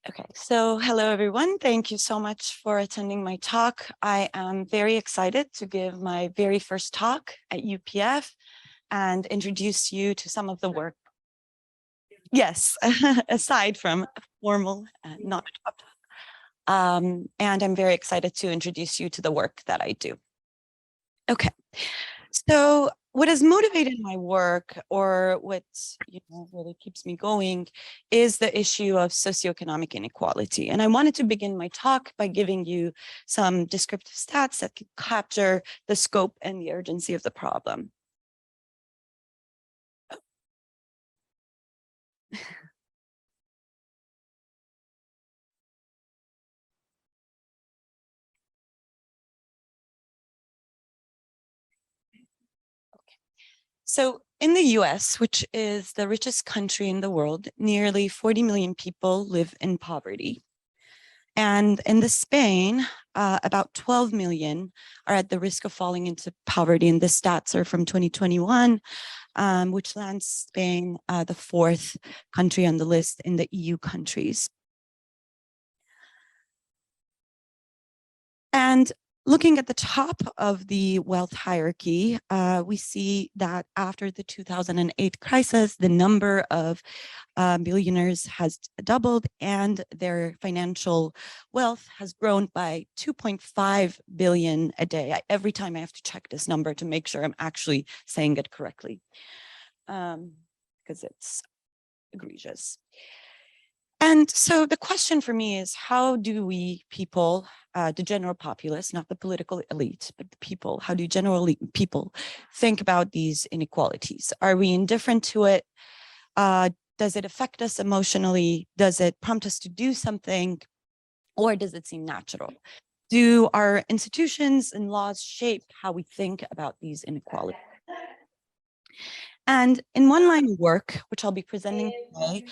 Okay, so hello everyone. Thank you so much for attending my talk. I am very excited to give my very first talk at UPF and introduce you to some of the work. Yes, aside from formal, not and I'm very excited to introduce you to the work that I do. Okay, so what has motivated my work, or what really keeps me going, is the issue of socioeconomic inequality. And I wanted to begin my talk by giving you some descriptive stats that could capture the scope and the urgency of the problem. So in the US, which is the richest country in the world, nearly 40 million people live in poverty. And in the Spain, about 12 million are at the risk of falling into poverty. And the stats are from 2021, which lands Spain the fourth country on the list in the EU countries. And looking at the top of the wealth hierarchy, we see that after the 2008 crisis, the number of billionaires has doubled and their financial wealth has grown by 2.5 billion a day. Every time I have to check this number to make sure I'm actually saying it correctly, because it's egregious. And so the question for me is, how do we people, the general populace, not the political elite, but the people, how do general people think about these inequalities? Are we indifferent to it? Does it affect us emotionally? Does it prompt us to do something? Or does it seem natural? Do our institutions and laws shape how we think about these inequalities? And in one line of work, which I'll be presenting today,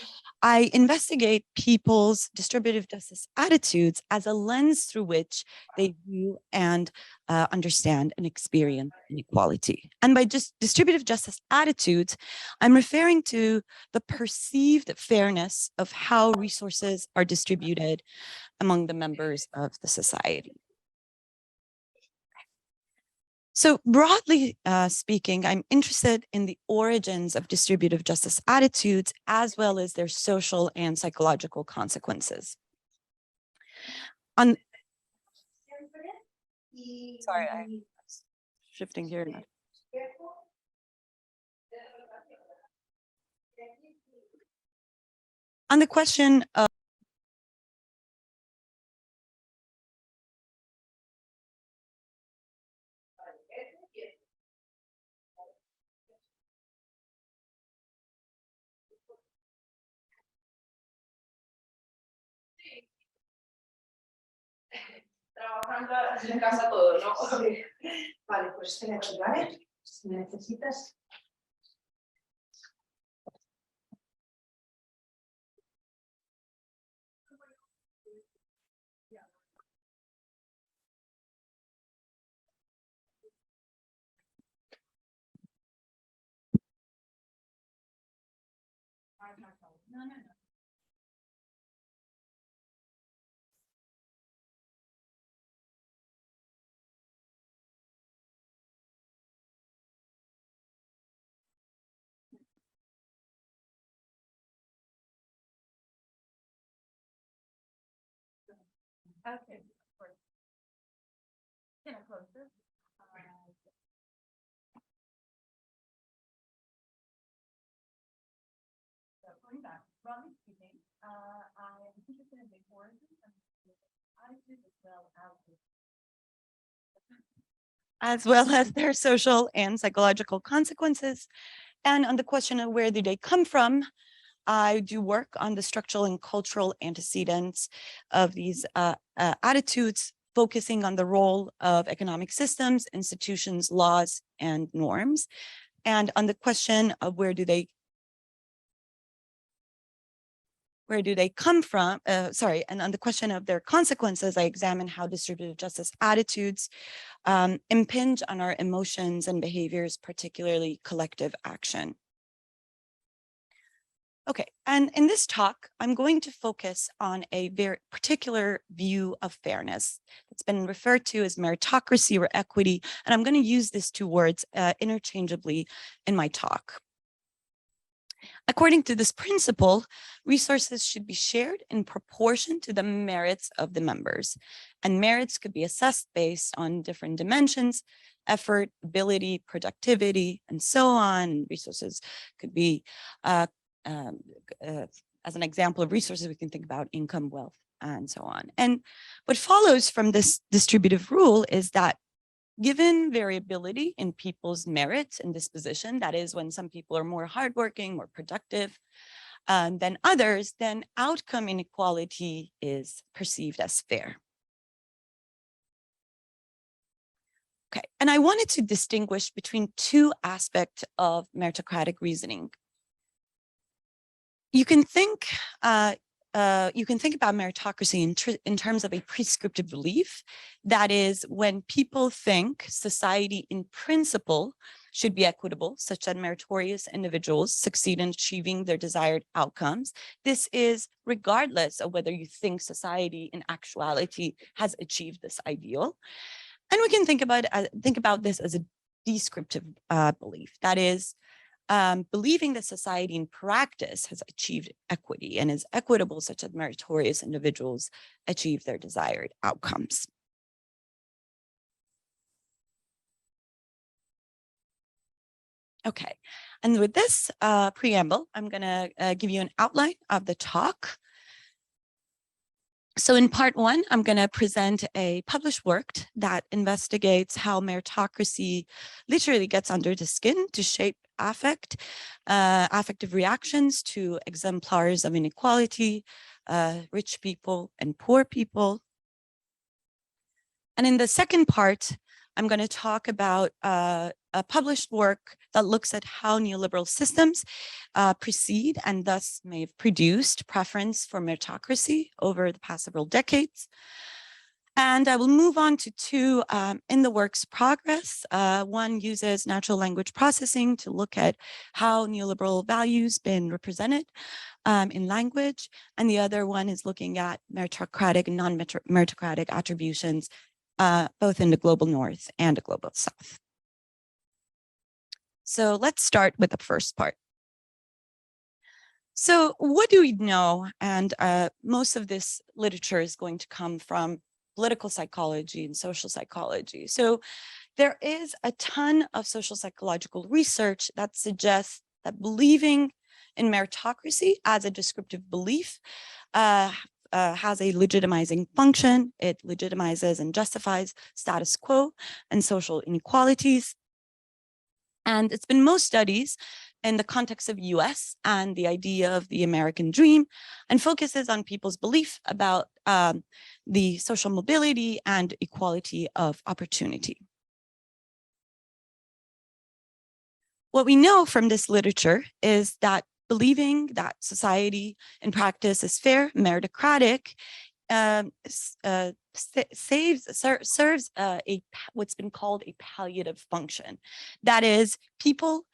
I investigate people's distributive justice attitudes as a lens through which they view and understand and experience inequality. And by just distributive justice attitudes, I'm referring to the perceived fairness of how resources are distributed among the members of the society. So broadly speaking, I'm interested in the origins of distributive justice attitudes, as well as their social and psychological consequences. Sorry, I'm shifting here now. On the question of trabajando en casa todo, ¿no? Vale, pues espera aquí, ¿vale? Si me necesitas. No. Okay, of course. Can I close this? So going back, broadly speaking, I am interested in the origins and attitudes as well as their social and psychological consequences. And on the question of where do they come from, I do work on the structural and cultural antecedents of these attitudes, focusing on the role of economic systems, institutions, laws, and norms. And on the question of where do they come from, and on the question of their consequences, I examine how distributive justice attitudes impinge on our emotions and behaviors, particularly collective action. Okay, and in this talk, I'm going to focus on a very particular view of fairness. It's been referred to as meritocracy or equity, and I'm going to use these two words interchangeably in my talk. According to this principle, resources should be shared in proportion to the merits of the members, and merits could be assessed based on different dimensions: effort, ability, productivity, and so on. Resources could be um, as an example of resources, we can think about income, wealth, and so on. And what follows from this distributive rule is that given variability in people's merits and disposition, that is when some people are more hardworking, more productive than others, then outcome inequality is perceived as fair. Okay, and I wanted to distinguish between two aspects of meritocratic reasoning. You can think about meritocracy in terms of a prescriptive belief. That is, when people think society in principle should be equitable, such that meritorious individuals succeed in achieving their desired outcomes. This is regardless of whether you think society in actuality has achieved this ideal. And we can think about this as a descriptive belief. That is, believing that society in practice has achieved equity and is equitable such that meritorious individuals achieve their desired outcomes. Okay, and with this preamble, I'm going to give you an outline of the talk. So in part one, I'm going to present a published work that investigates how meritocracy literally gets under the skin to shape affective reactions to exemplars of inequality, rich people and poor people. And in the second part, I'm going to talk about a published work that looks at how neoliberal systems precede and thus may have produced preference for meritocracy over the past several decades. And I will move on to two in the work's progress. One uses natural language processing to look at how neoliberal values been represented in language. And the other one is looking at meritocratic and non-meritocratic attributions, both in the global north and the global south. So let's start with the first part. So what do we know? And most of this literature is going to come from political psychology and social psychology. So there is a ton of social psychological research that suggests that believing in meritocracy as a descriptive belief has a legitimizing function. It legitimizes and justifies status quo and social inequalities. And it's been most studies in the context of US and the idea of the American dream, and focuses on people's belief about the social mobility and equality of opportunity. What we know from this literature is that believing that society in practice is fair, meritocratic, serves what's been called a palliative function. That is, people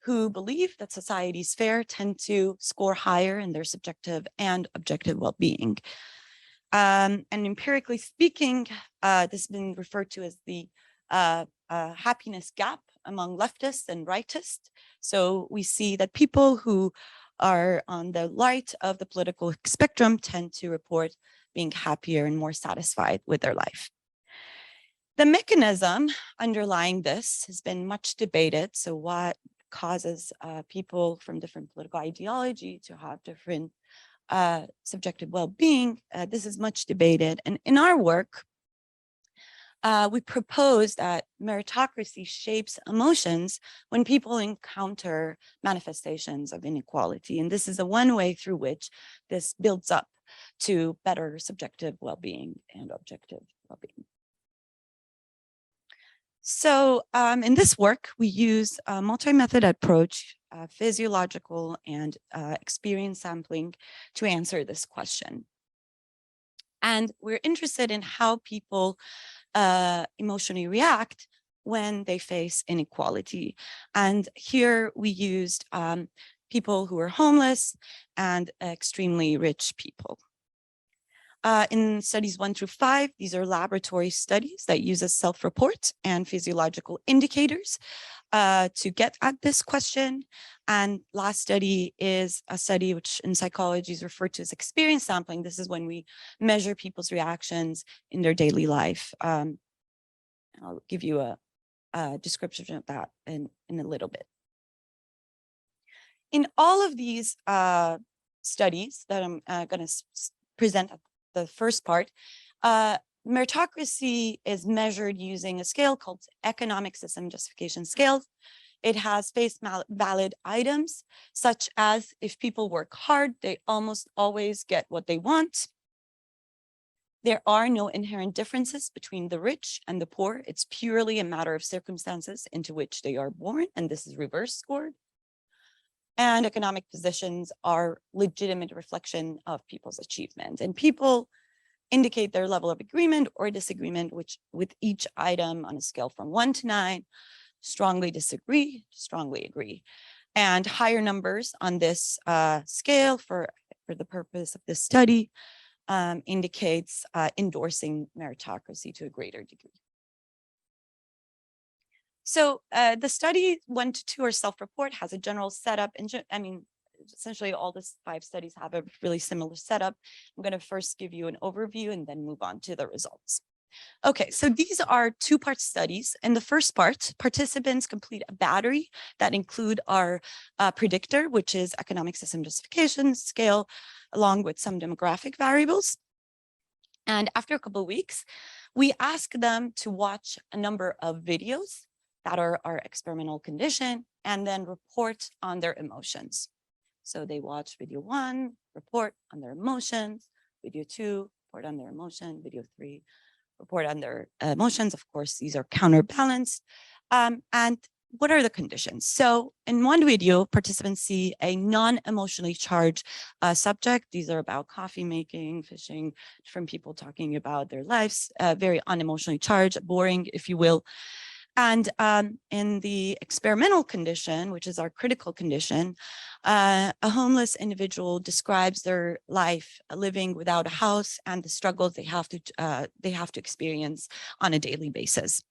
who believe that society is fair tend to score higher in their subjective and objective well-being. And empirically speaking, this has been referred to as the happiness gap among leftists and rightists. So we see that people who are on the right of the political spectrum tend to report being happier and more satisfied with their life. The mechanism underlying this has been much debated. So what causes people from different political ideology to have different subjective well-being? This is much debated. And in our work, we propose that meritocracy shapes emotions when people encounter manifestations of inequality. And this is a one way through which this builds up to better subjective well-being and objective well-being. So in this work, we use a multi-method approach, physiological and experience sampling to answer this question. And we're interested in how people emotionally react when they face inequality. And here we used people who are homeless, and extremely rich people. In studies 1 through 5, these are laboratory studies that uses self-report and physiological indicators to get at this question. And last study is a study which in psychology is referred to as experience sampling. This is when we measure people's reactions in their daily life. I'll give you a description of that in a little bit. In all of these studies that I'm going to present at the first part, meritocracy is measured using a scale called economic system justification scale. It has face valid items, such as if people work hard, they almost always get what they want. There are no inherent differences between the rich and the poor. It's purely a matter of circumstances into which they are born, and this is reverse scored. And economic positions are legitimate reflection of people's achievement. And people indicate their level of agreement or disagreement with each item on a scale from 1 to 9, strongly disagree, strongly agree. And higher numbers on this scale for the purpose of this study indicates endorsing meritocracy to a greater degree. So the study 1 to 2 or self-report has a general setup. And I mean, essentially all the 5 studies have a really similar setup. I'm going to first give you an overview and then move on to the results. Okay, so these are 2-part studies. In the first part, participants complete a battery that include our predictor, which is economic system justification scale, along with some demographic variables. And after a couple of weeks, we ask them to watch a number of videos that are our experimental condition and then report on their emotions. So they watch video 1, report on their emotions, video 2, report on their emotion, video 3, report on their emotions. Of course, these are counterbalanced. And what are the conditions? So in one video, participants see a non-emotionally charged subject. These are about coffee making, fishing, different people talking about their lives, very unemotionally charged, boring, if you will. And in the experimental condition, which is our critical condition, a homeless individual describes their life living without a house and the struggles they have to experience on a daily basis.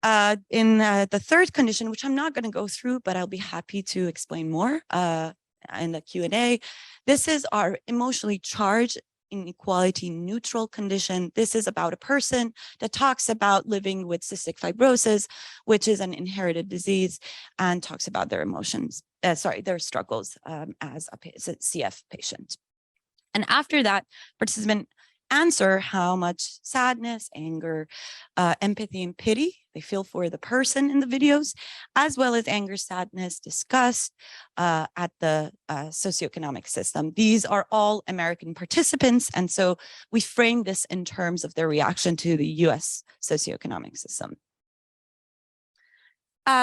In the third condition, which I'm not going to go through, but I'll be happy to explain more in the Q&A, this is our emotionally charged inequality neutral condition. This is about a person that talks about living with cystic fibrosis, which is an inherited disease, and talks about their emotions, their struggles as a CF patient. And after that, participant answer how much sadness, anger, empathy, and pity they feel for the person in the videos, as well as anger, sadness, disgust at the socioeconomic system. These are all American participants, and so we frame this in terms of their reaction to the US socioeconomic system.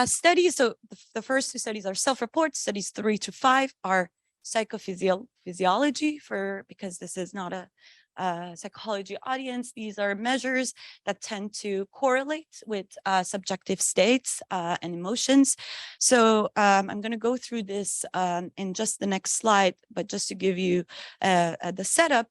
Studies, so the first 2 studies are self-report. Studies 3 to 5 are psychophysiology, because this is not a psychology audience. These are measures that tend to correlate with subjective states and emotions. So I'm going to go through this in just the next slide, but just to give you the setup,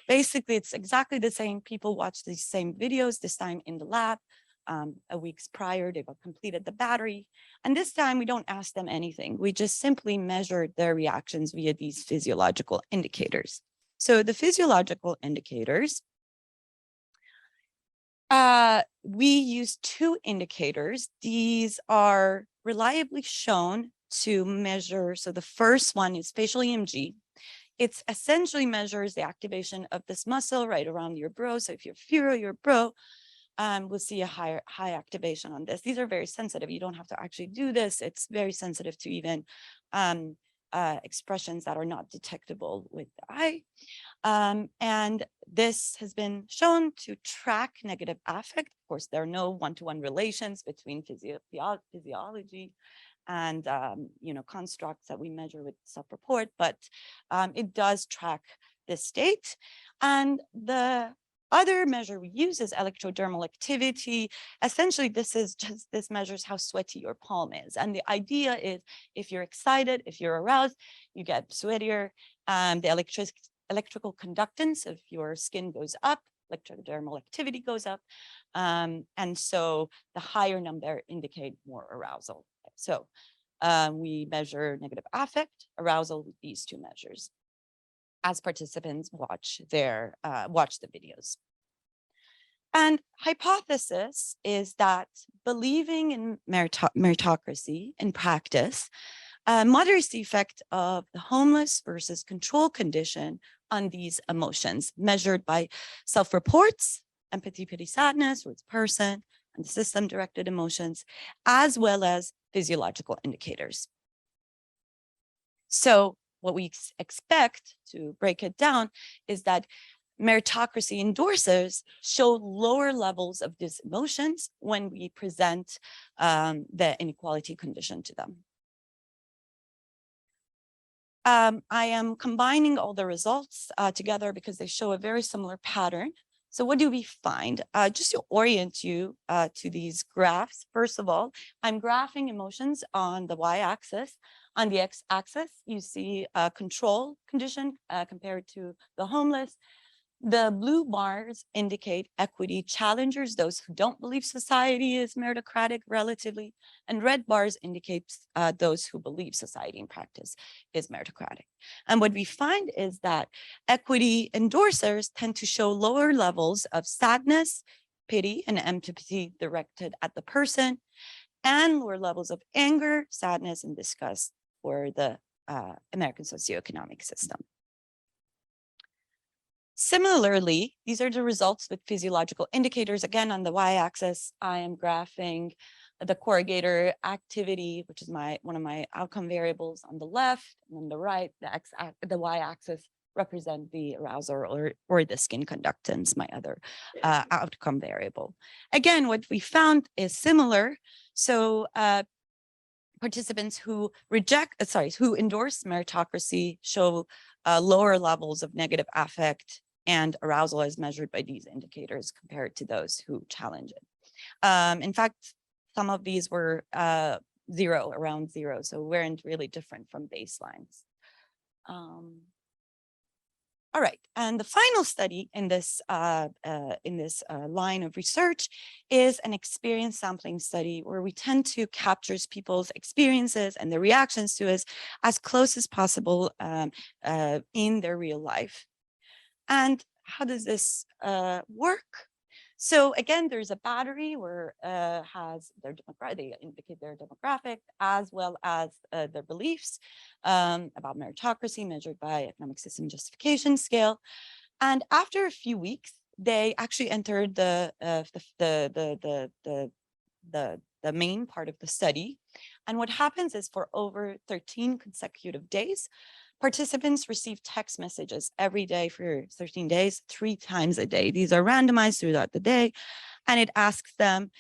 basically it's exactly the same. People watch these same videos, this time in the lab. A week's prior, they've completed the battery. And this time we don't ask them anything. We just simply measured their reactions via these physiological indicators. So the physiological indicators, we use 2 indicators. These are reliably shown to measure. So the first one is facial EMG. It essentially measures the activation of this muscle right around your brow. So if you furrow your brow, we'll see a high activation on this. These are very sensitive. You don't have to actually do this. It's very sensitive to even expressions that are not detectable with the eye. And this has been shown to track negative affect. Of course, there are no one-to-one relations between physiology and constructs that we measure with self-report, but it does track this state. And the Other measure we use is electrodermal activity. Essentially, this measures how sweaty your palm is. And the idea is if you're excited, if you're aroused, you get sweatier. The electrical conductance of your skin goes up, electrodermal activity goes up. And so the higher number indicate more arousal. So we measure negative affect, arousal with these two measures as participants watch the videos. And hypothesis is that believing in meritocracy in practice moderates the effect of the homeless versus control condition on these emotions measured by self-reports, empathy, pity, sadness, towards person, and the system-directed emotions, as well as physiological indicators. So what we expect, to break it down, is that meritocracy endorsers show lower levels of these emotions when we present the inequality condition to them. I am combining all the results together because they show a very similar pattern. So what do we find? Just to orient you to these graphs, first of all, I'm graphing emotions on the y-axis. On the x-axis, you see a control condition compared to the homeless. The blue bars indicate equity challengers, those who don't believe society is meritocratic relatively, and red bars indicate those who believe society in practice is meritocratic. And what we find is that equity endorsers tend to show lower levels of sadness, pity, and empathy directed at the person, and lower levels of anger, sadness, and disgust for the American socioeconomic system. Similarly, these are the results with physiological indicators. Again, on the y-axis, I am graphing the corrugator activity, which is one of my outcome variables on the left, and on the right, the y-axis represent the arousal or the skin conductance, my other outcome variable. Again, what we found is similar. So participants who endorse meritocracy show lower levels of negative affect and arousal as measured by these indicators compared to those who challenge it. In fact, some of these were around zero, so weren't really different from baselines. All right, and the final study in this line of research is an experience sampling study where we tend to capture people's experiences and their reactions to us as close as possible in their real life. And how does this work? So again, there's a battery where has their they indicate their demographic as well as their beliefs about meritocracy measured by economic system justification scale. And after a few weeks, they actually entered the main part of the study. And what happens is for over 13 consecutive days, participants receive text messages every day for 13 days, 3 times a day. These are randomized throughout the day. And it asks them,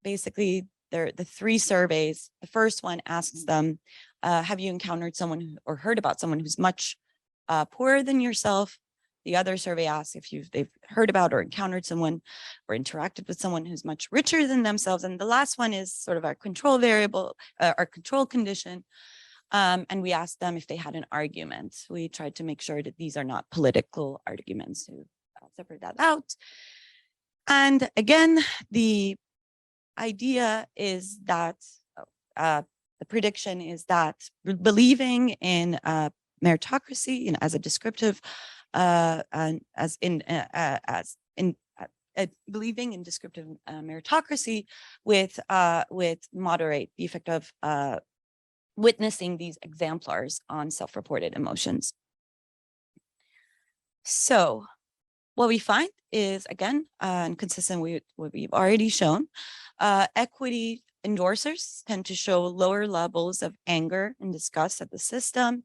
basically, the 3 surveys. The first one asks them, have you encountered someone or heard about someone who's much poorer than yourself? The other survey asks if they've heard about or encountered someone or interacted with someone who's much richer than themselves. And the last one is sort of our control variable, our control condition. And we asked them if they had an argument. We tried to make sure that these are not political arguments, to separate that out. And again, the idea is that the prediction is that believing in meritocracy as a descriptive, believing in descriptive meritocracy with moderate the effect of witnessing these exemplars on self-reported emotions. So what we find is, again, and consistent with what we've already shown, equity endorsers tend to show lower levels of anger and disgust at the system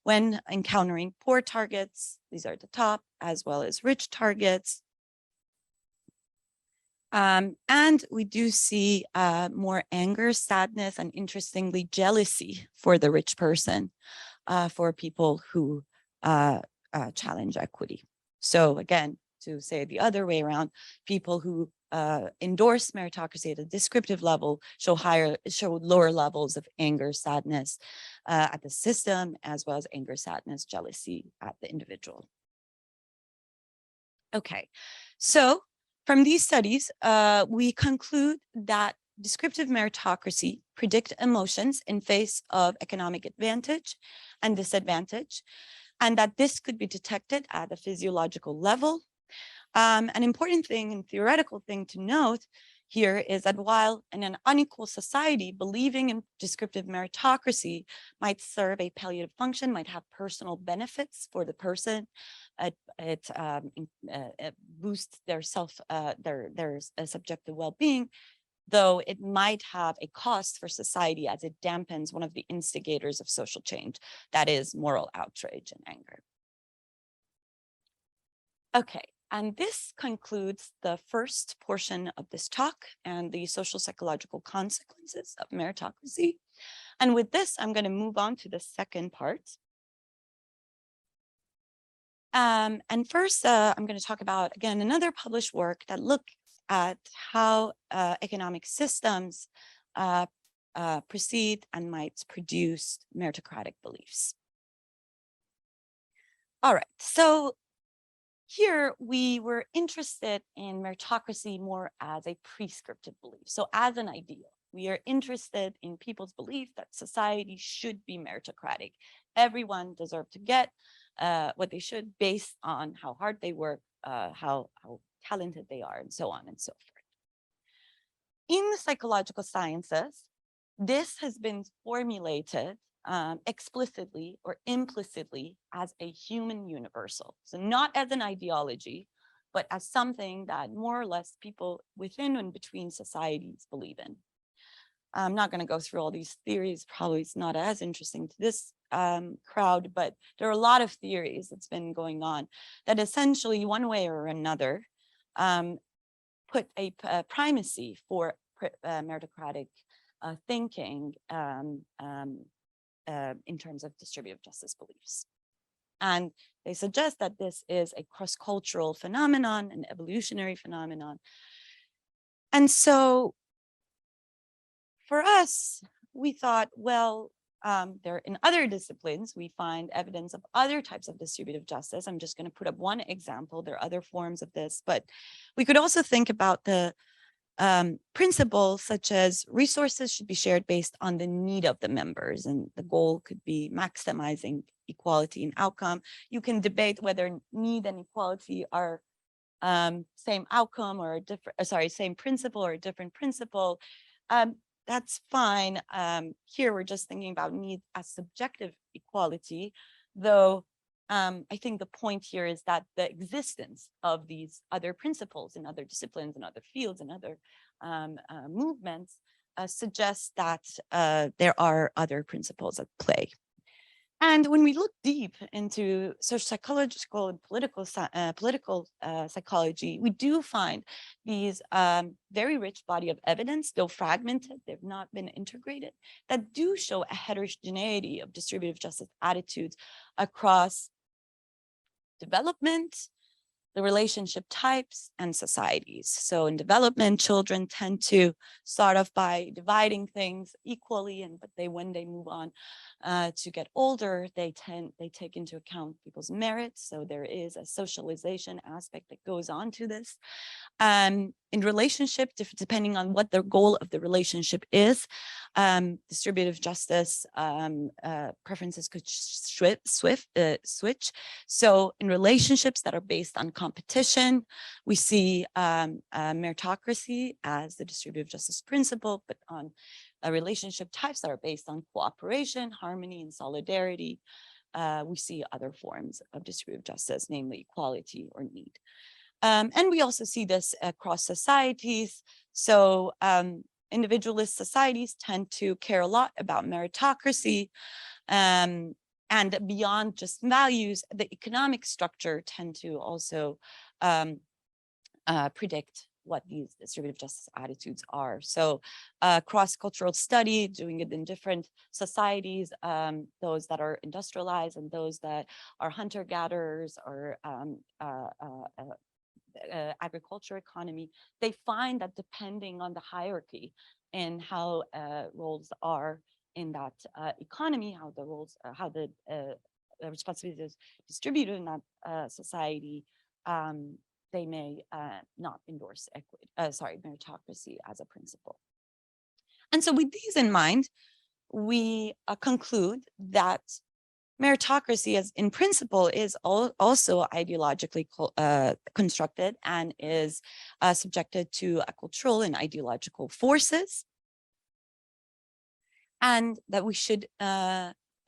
when encountering poor targets. These are at the top, as well as rich targets. And we do see more anger, sadness, and interestingly, jealousy for the rich person, for people who challenge equity. So again, to say the other way around, people who endorse meritocracy at a descriptive level show lower levels of anger, sadness at the system, as well as anger, sadness, jealousy at the individual. Okay, so from these studies, we conclude that descriptive meritocracy predict emotions in face of economic advantage and disadvantage, and that this could be detected at a physiological level. An important thing and theoretical thing to note here is that while in an unequal society, believing in descriptive meritocracy might serve a palliative function, might have personal benefits for the person. It boosts their subjective well-being, though it might have a cost for society as it dampens one of the instigators of social change, that is moral outrage and anger. Okay, and this concludes the first portion of this talk and the social psychological consequences of meritocracy. And with this, I'm going to move on to the second part. And first, I'm going to talk about, again, another published work that looks at how economic systems proceed and might produce meritocratic beliefs. All right, so here we were interested in meritocracy more as a prescriptive belief. So as an ideal, we are interested in people's belief that society should be meritocratic. Everyone deserves to get what they should based on how hard they work, how talented they are, and so on and so forth. In the psychological sciences, this has been formulated explicitly or implicitly as a human universal. So not as an ideology, but as something that more or less people within and between societies believe in. I'm not going to go through all these theories. Probably it's not as interesting to this crowd, but there are a lot of theories that's been going on that essentially one way or another put a primacy for meritocratic thinking in terms of distributive justice beliefs. And they suggest that this is a cross-cultural phenomenon, an evolutionary phenomenon. And so for us, we thought, well, there in other disciplines, we find evidence of other types of distributive justice. I'm just going to put up one example. There are other forms of this, but we could also think about the principles such as resources should be shared based on the need of the members, and the goal could be maximizing equality in outcome. You can debate whether need and equality are same outcome or a different, same principle or a different principle. That's fine. Here we're just thinking about need as subjective equality, though I think the point here is that the existence of these other principles in other disciplines and other fields and other movements suggests that there are other principles at play. And when we look deep into social psychological and political psychology, we do find these very rich body of evidence, though fragmented, they've not been integrated, that do show a heterogeneity of distributive justice attitudes across development, the relationship types, and societies. So in development, children tend to start off by dividing things equally, but when they move on to get older, they take into account people's merits. So there is a socialization aspect that goes on to this. In relationship, depending on what the goal of the relationship is, distributive justice preferences could switch. So in relationships that are based on competition, we see meritocracy as the distributive justice principle, but on relationship types that are based on cooperation, harmony, and solidarity, we see other forms of distributive justice, namely equality or need. And we also see this across societies. So individualist societies tend to care a lot about meritocracy, and beyond just values, the economic structure tend to also predict what these distributive justice attitudes are. So cross-cultural study, doing it in different societies, those that are industrialized and those that are hunter-gatherers or agriculture economy, they find that depending on the hierarchy and how roles are in that economy, how the roles, how the responsibilities distributed in that society, they may not endorse meritocracy as a principle. And so with these in mind, we conclude that meritocracy as in principle is also ideologically constructed and is subjected to cultural and ideological forces. And that we should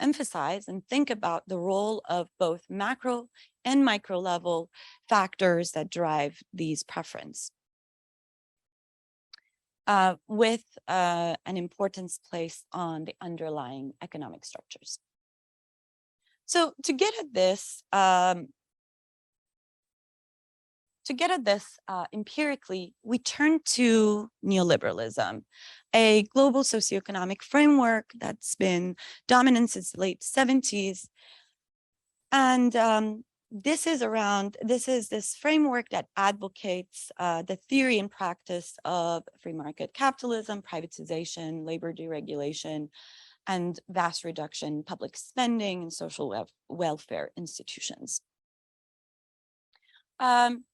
emphasize and think about the role of both macro and micro level factors that drive these preferences. With an importance placed on the underlying economic structures. So to get at this, empirically, we turn to neoliberalism, a global socioeconomic framework that's been dominant since the late 70s. And this is this framework that advocates the theory and practice of free market capitalism, privatization, labor deregulation, and vast reduction in public spending and social welfare institutions.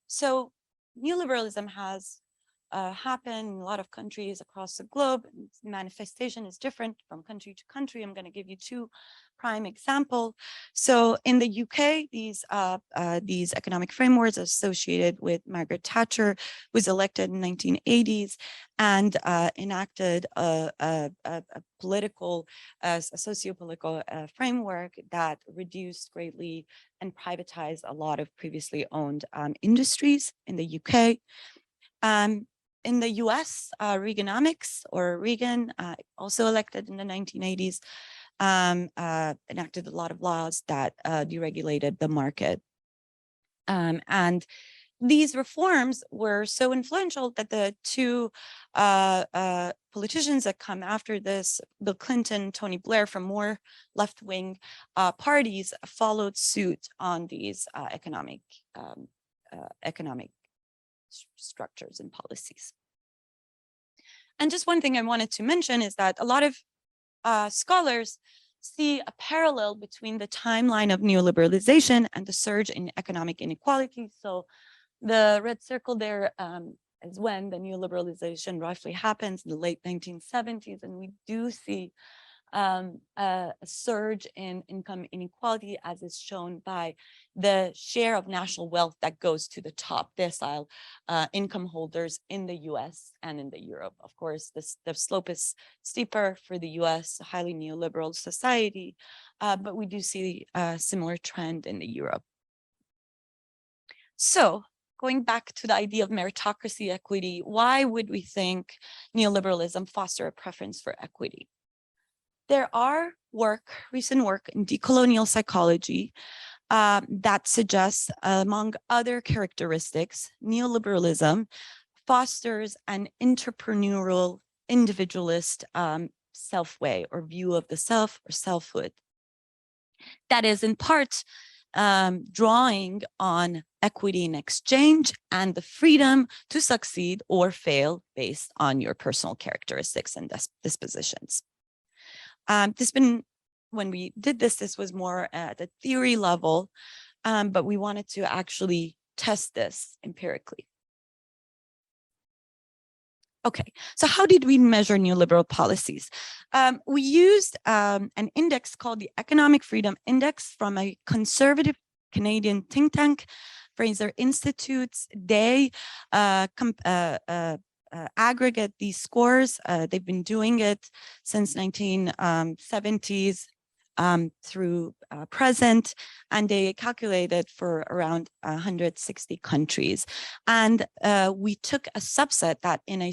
So neoliberalism has happened in a lot of countries across the globe. Manifestation is different from country to country. I'm going to give you two prime examples. So in the UK, these economic frameworks associated with Margaret Thatcher, was elected in 1980s and enacted a political, a socio-political framework that reduced greatly and privatized a lot of previously owned industries in the UK. In the US, Reaganomics, or Reagan, also elected in the 1980s, enacted a lot of laws that deregulated the market. And these reforms were so influential that the two politicians that come after this, Bill Clinton, Tony Blair, from more left-wing parties, followed suit on these economic structures and policies. And just one thing I wanted to mention is that a lot of scholars see a parallel between the timeline of neoliberalization and the surge in economic inequality. So the red circle there is when the neoliberalization roughly happens in the late 1970s, and we do see a surge in income inequality, as is shown by the share of national wealth that goes to the top decile income holders in the US and in the Europe. Of course, the slope is steeper for the US, a highly neoliberal society, but we do see a similar trend in the Europe. So going back to the idea of meritocracy equity, why would we think neoliberalism foster a preference for equity? There are recent work in decolonial psychology that suggests, among other characteristics, neoliberalism fosters an entrepreneurial, individualist self-way or view of the self or selfhood. That is in part drawing on equity in exchange and the freedom to succeed or fail based on your personal characteristics and dispositions. When we did this, this was more at the theory level, but we wanted to actually test this empirically. Okay, so how did we measure neoliberal policies? We used an index called the Economic Freedom Index from a conservative Canadian think tank, Fraser Institutes. They aggregate these scores. They've been doing it since 1970s through present, and they calculated for around 160 countries. And we took a subset that in a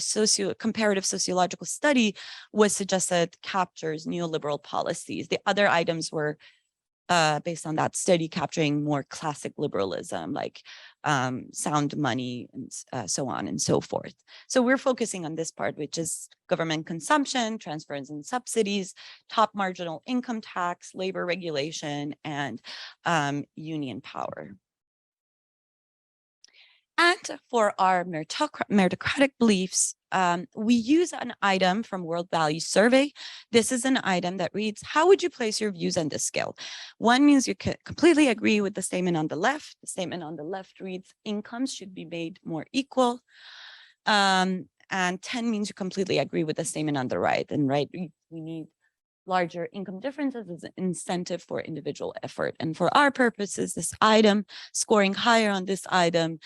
comparative sociological study was suggested captures neoliberal policies. The other items were based on that study capturing more classic liberalism, like sound money and so on and so forth. So we're focusing on this part, which is government consumption, transfers and subsidies, top marginal income tax, labor regulation, and union power. And for our meritocratic beliefs, we use an item from World Values Survey. This is an item that reads, how would you place your views on this scale? 1 means you completely agree with the statement on the left. The statement on the left reads, incomes should be made more equal. And 10 means you completely agree with the statement on the right. And right, we need larger income differences as an incentive for individual effort. And for our purposes, this item, scoring higher on this item,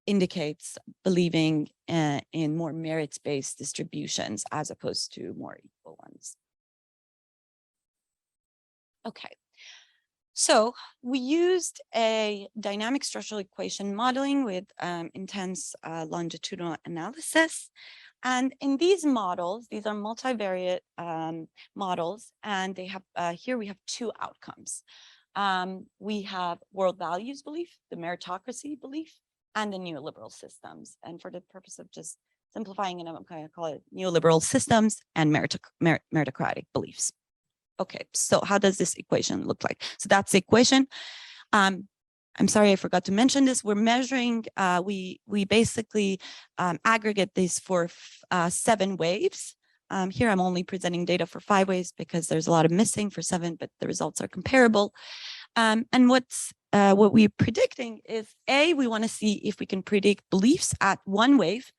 indicates believing in more merits-based distributions as opposed to more equal ones. Okay. So we used a dynamic structural equation modeling with intense longitudinal analysis. And in these models, these are multivariate models, and they have here we have 2 outcomes. We have world values belief, the meritocracy belief, and the neoliberal systems. And for the purpose of just simplifying it, I'm going to call it neoliberal systems and meritocratic beliefs. Okay, so how does this equation look like? So that's the equation. I'm sorry, I forgot to mention this. We're measuring, we basically aggregate this for 7 waves. Here I'm only presenting data for 5 waves because there's a lot of missing for 7, but the results are comparable. And what we're predicting is, A, we want to see if we can predict beliefs at 1 wave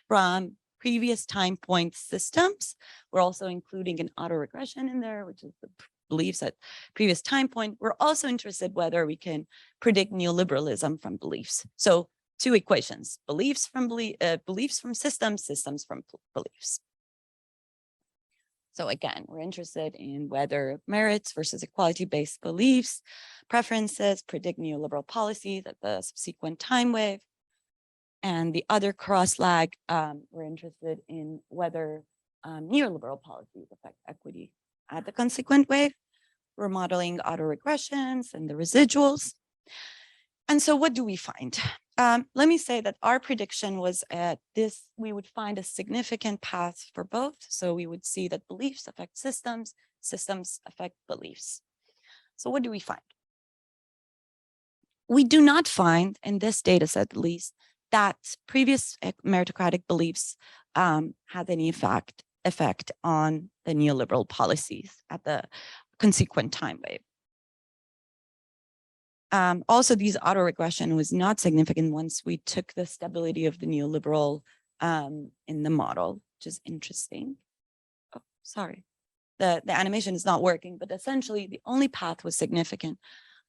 from previous time point systems. We're also including an autoregression in there, which is the beliefs at previous time point. We're also interested whether we can predict neoliberalism from beliefs. So 2 equations, beliefs from systems, systems from beliefs. So again, we're interested in whether merits versus equality-based beliefs, preferences predict neoliberal policies at the subsequent time wave. And the other cross-lag, we're interested in whether neoliberal policies affect equity at the consequent wave. We're modeling autoregressions and the residuals. And so what do we find? Let me say that our prediction was at this, we would find a significant path for both. So we would see that beliefs affect systems, systems affect beliefs. So what do we find? We do not find, in this data set at least, that previous meritocratic beliefs had any effect on the neoliberal policies at the consequent time wave. Also, these autoregression was not significant once we took the stability of the neoliberal in the model, which is interesting. Oh, sorry. The animation is not working, but essentially the only path was significant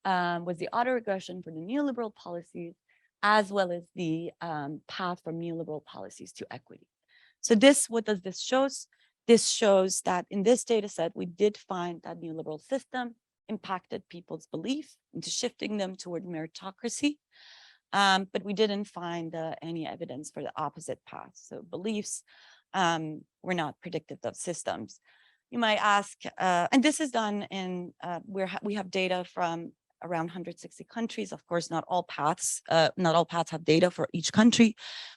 was the autoregression for the neoliberal policies, as well as the path from neoliberal policies to equity. So what does this show? This shows that in this data set, we did find that neoliberal system impacted people's belief into shifting them toward meritocracy, but we didn't find any evidence for the opposite path. So beliefs were not predictive of systems. You might ask, and this is done in, we have data from around 160 countries. Of course, not all paths have data for each country,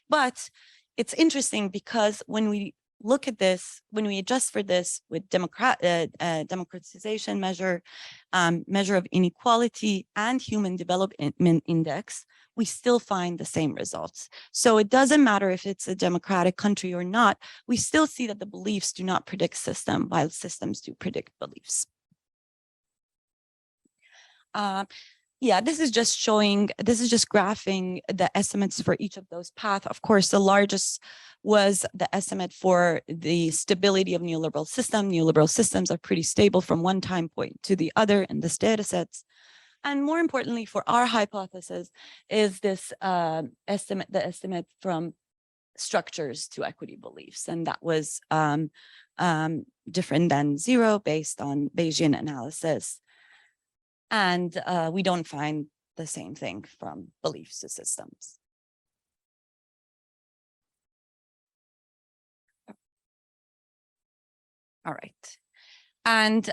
but it's interesting because when we look at this, when we adjust for this with democratization measure, measure of inequality and human development index, we still find the same results. So it doesn't matter if it's a democratic country or not, we still see that the beliefs do not predict system, while systems do predict beliefs. Yeah, this is just graphing the estimates for each of those paths. Of course, the largest was the estimate for the stability of neoliberal system. Neoliberal systems are pretty stable from one time point to the other in this data sets. And more importantly, for our hypothesis is this estimate from structures to equity beliefs. And that was different than 0 based on Bayesian analysis. And we don't find the same thing from beliefs to systems. All right. And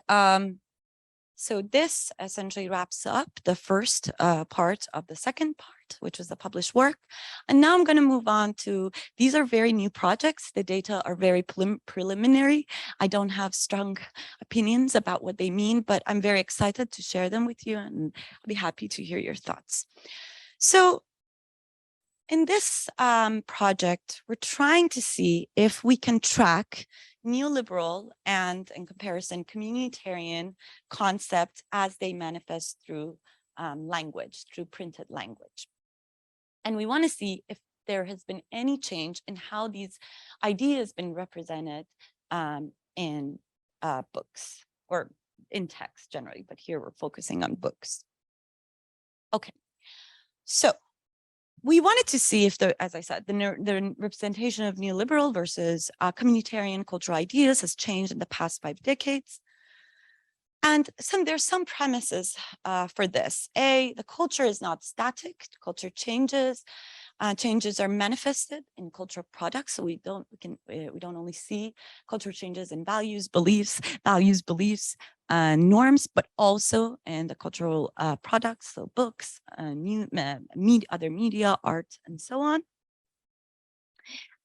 so this essentially wraps up the first part of the second part, which was the published work. And now I'm going to move on to, these are very new projects. The data are very preliminary. I don't have strong opinions about what they mean, but I'm very excited to share them with you, and I'll be happy to hear your thoughts. So In this project, we're trying to see if we can track neoliberal and, in comparison, communitarian concepts as they manifest through language, through printed language. And we want to see if there has been any change in how these ideas been represented in books or in text generally, but here we're focusing on books. Okay, so we wanted to see if as I said, the representation of neoliberal versus communitarian cultural ideas has changed in the past 5 decades. And there's some premises for this. A, the culture is not static. Culture changes. Changes are manifested in cultural products, so we don't only see cultural changes in values, beliefs, norms, but also in the cultural products, so books, other media, art, and so on.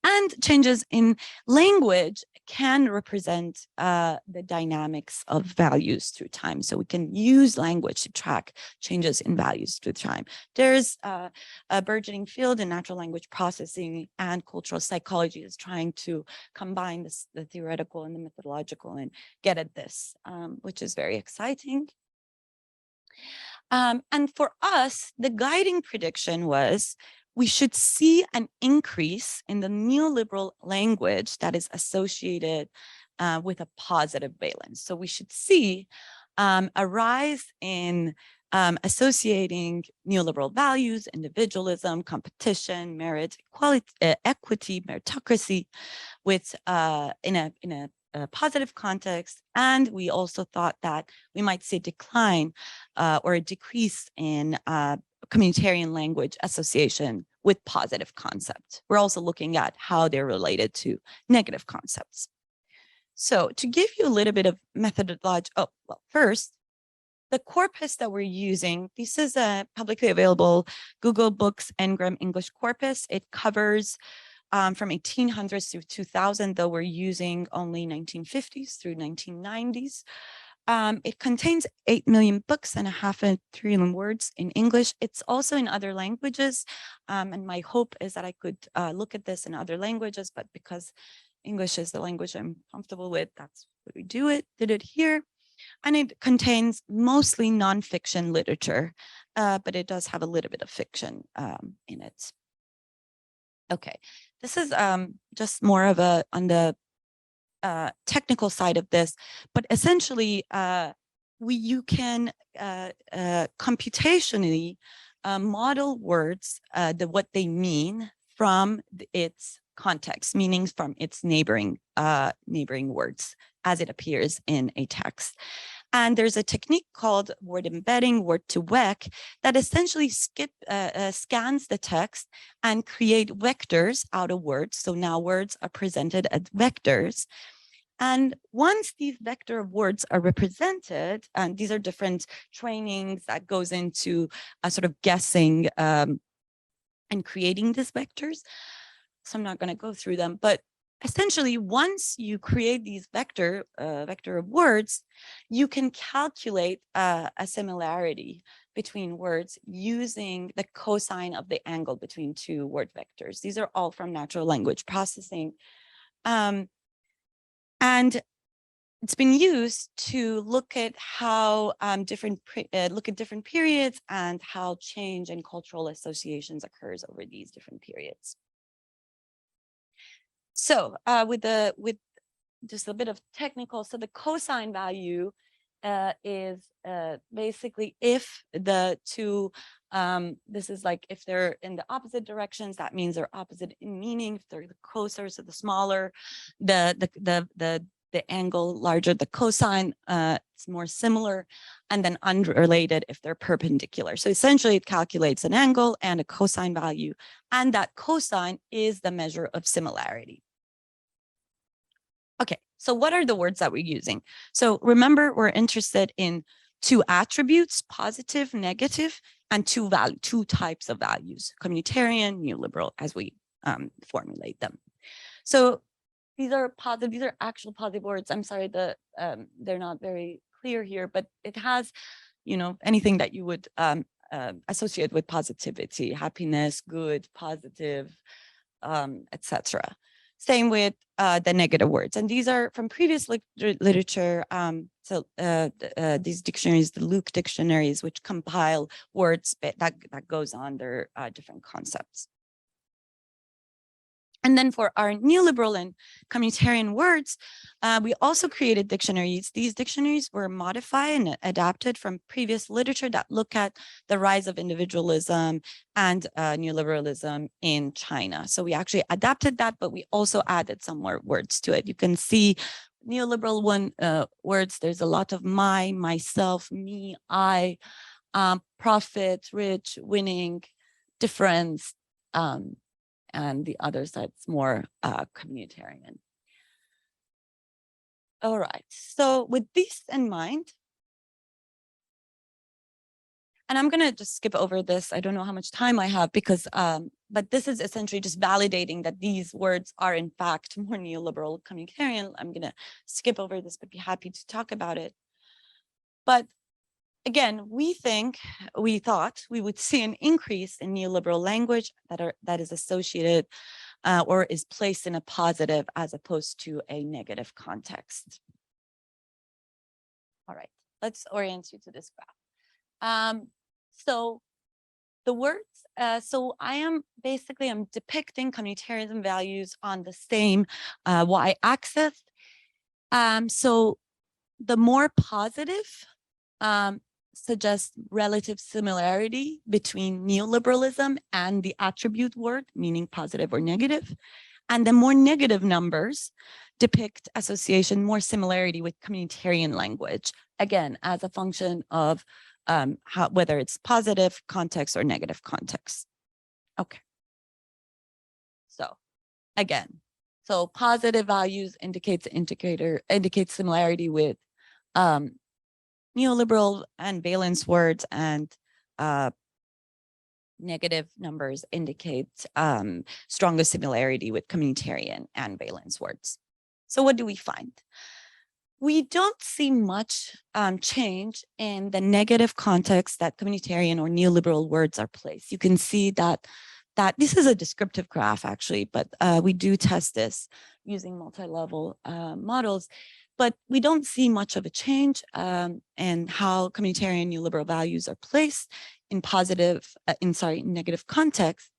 And changes in language can represent the dynamics of values through time. So we can use language to track changes in values through time. There's a burgeoning field in natural language processing, and cultural psychology is trying to combine the theoretical and the methodological and get at this, which is very exciting. And for us, the guiding prediction was we should see an increase in the neoliberal language that is associated with a positive valence. So we should see a rise in associating neoliberal values, individualism, competition, merit, equality, equity, meritocracy with in a positive context. And we also thought that we might see a decline or a decrease in communitarian language association with positive concepts. We're also looking at how they're related to negative concepts. So to give you a little bit of methodology, first, the corpus that we're using, this is a publicly available Google Books Ngram English corpus. It covers from 1800s to 2000, though we're using only 1950s through 1990s. It contains 8 million books and 500 billion words in English. It's also in other languages. And my hope is that I could look at this in other languages, but because English is the language I'm comfortable with, that's what we did it here. And it contains mostly nonfiction literature, but it does have a little bit of fiction in it. Okay, this is just more of on the technical side of this, but essentially you can computationally model words, what they mean from its context, meaning from its neighboring words as it appears in a text. And there's a technique called word embedding, word2vec, that essentially scans the text and create vectors out of words. So now words are presented as vectors. And once these vector of words are represented, and these are different trainings that goes into sort of guessing and creating these vectors. So I'm not going to go through them, but essentially, once you create these vector of words, you can calculate a similarity between words using the cosine of the angle between two word vectors. These are all from natural language processing. And it's been used to look at how different periods and how change in cultural associations occurs over these different periods. So with just a bit of technical, so the cosine value is basically if the two, this is like if they're in the opposite directions, that means they're opposite in meaning. If they're the closer, so the smaller, the angle larger, the cosine, it's more similar, and then unrelated if they're perpendicular. So essentially it calculates an angle and a cosine value, and that cosine is the measure of similarity. Okay, so what are the words that we're using? So remember, we're interested in two attributes, positive, negative, and two types of values, communitarian, neoliberal, as we formulate them. So these are positive, these are actual positive words. I'm sorry, they're not very clear here, but it has, anything that you would associated with positivity, happiness, good, positive, etc. Same with the negative words. And these are from previous literature. These dictionaries, the Luke dictionaries, which compile words that goes under different concepts. And then for our neoliberal and communitarian words, we also created dictionaries. These dictionaries were modified and adapted from previous literature that look at the rise of individualism and neoliberalism in China. So we actually adapted that, but we also added some more words to it. You can see neoliberal words. There's a lot of my, myself, me, I, profit, rich, winning, difference, and the other side's more communitarian. All right, so with this in mind, and I'm gonna just skip over this. I don't know how much time I have because, but this is essentially just validating that these words are in fact more neoliberal communitarian. I'm gonna skip over this, but be happy to talk about it. But again, we thought we would see an increase in neoliberal language that is associated or is placed in a positive as opposed to a negative context. All right, let's orient you to this graph. So the words, so I'm depicting communitarianism values on the same y-axis. So the more positive suggests relative similarity between neoliberalism and the attribute word, meaning positive or negative. And the more negative numbers depict association, more similarity with communitarian language, again, as a function of whether it's positive context or negative context. Okay. So again, so positive values indicates similarity with neoliberal and valence words, and negative numbers indicate stronger similarity with communitarian and valence words. So what do we find? We don't see much change in the negative context that communitarian or neoliberal words are placed. You can see that this is a descriptive graph actually, but we do test this using multi-level models. But we don't see much of a change in how communitarian neoliberal values are placed in negative context.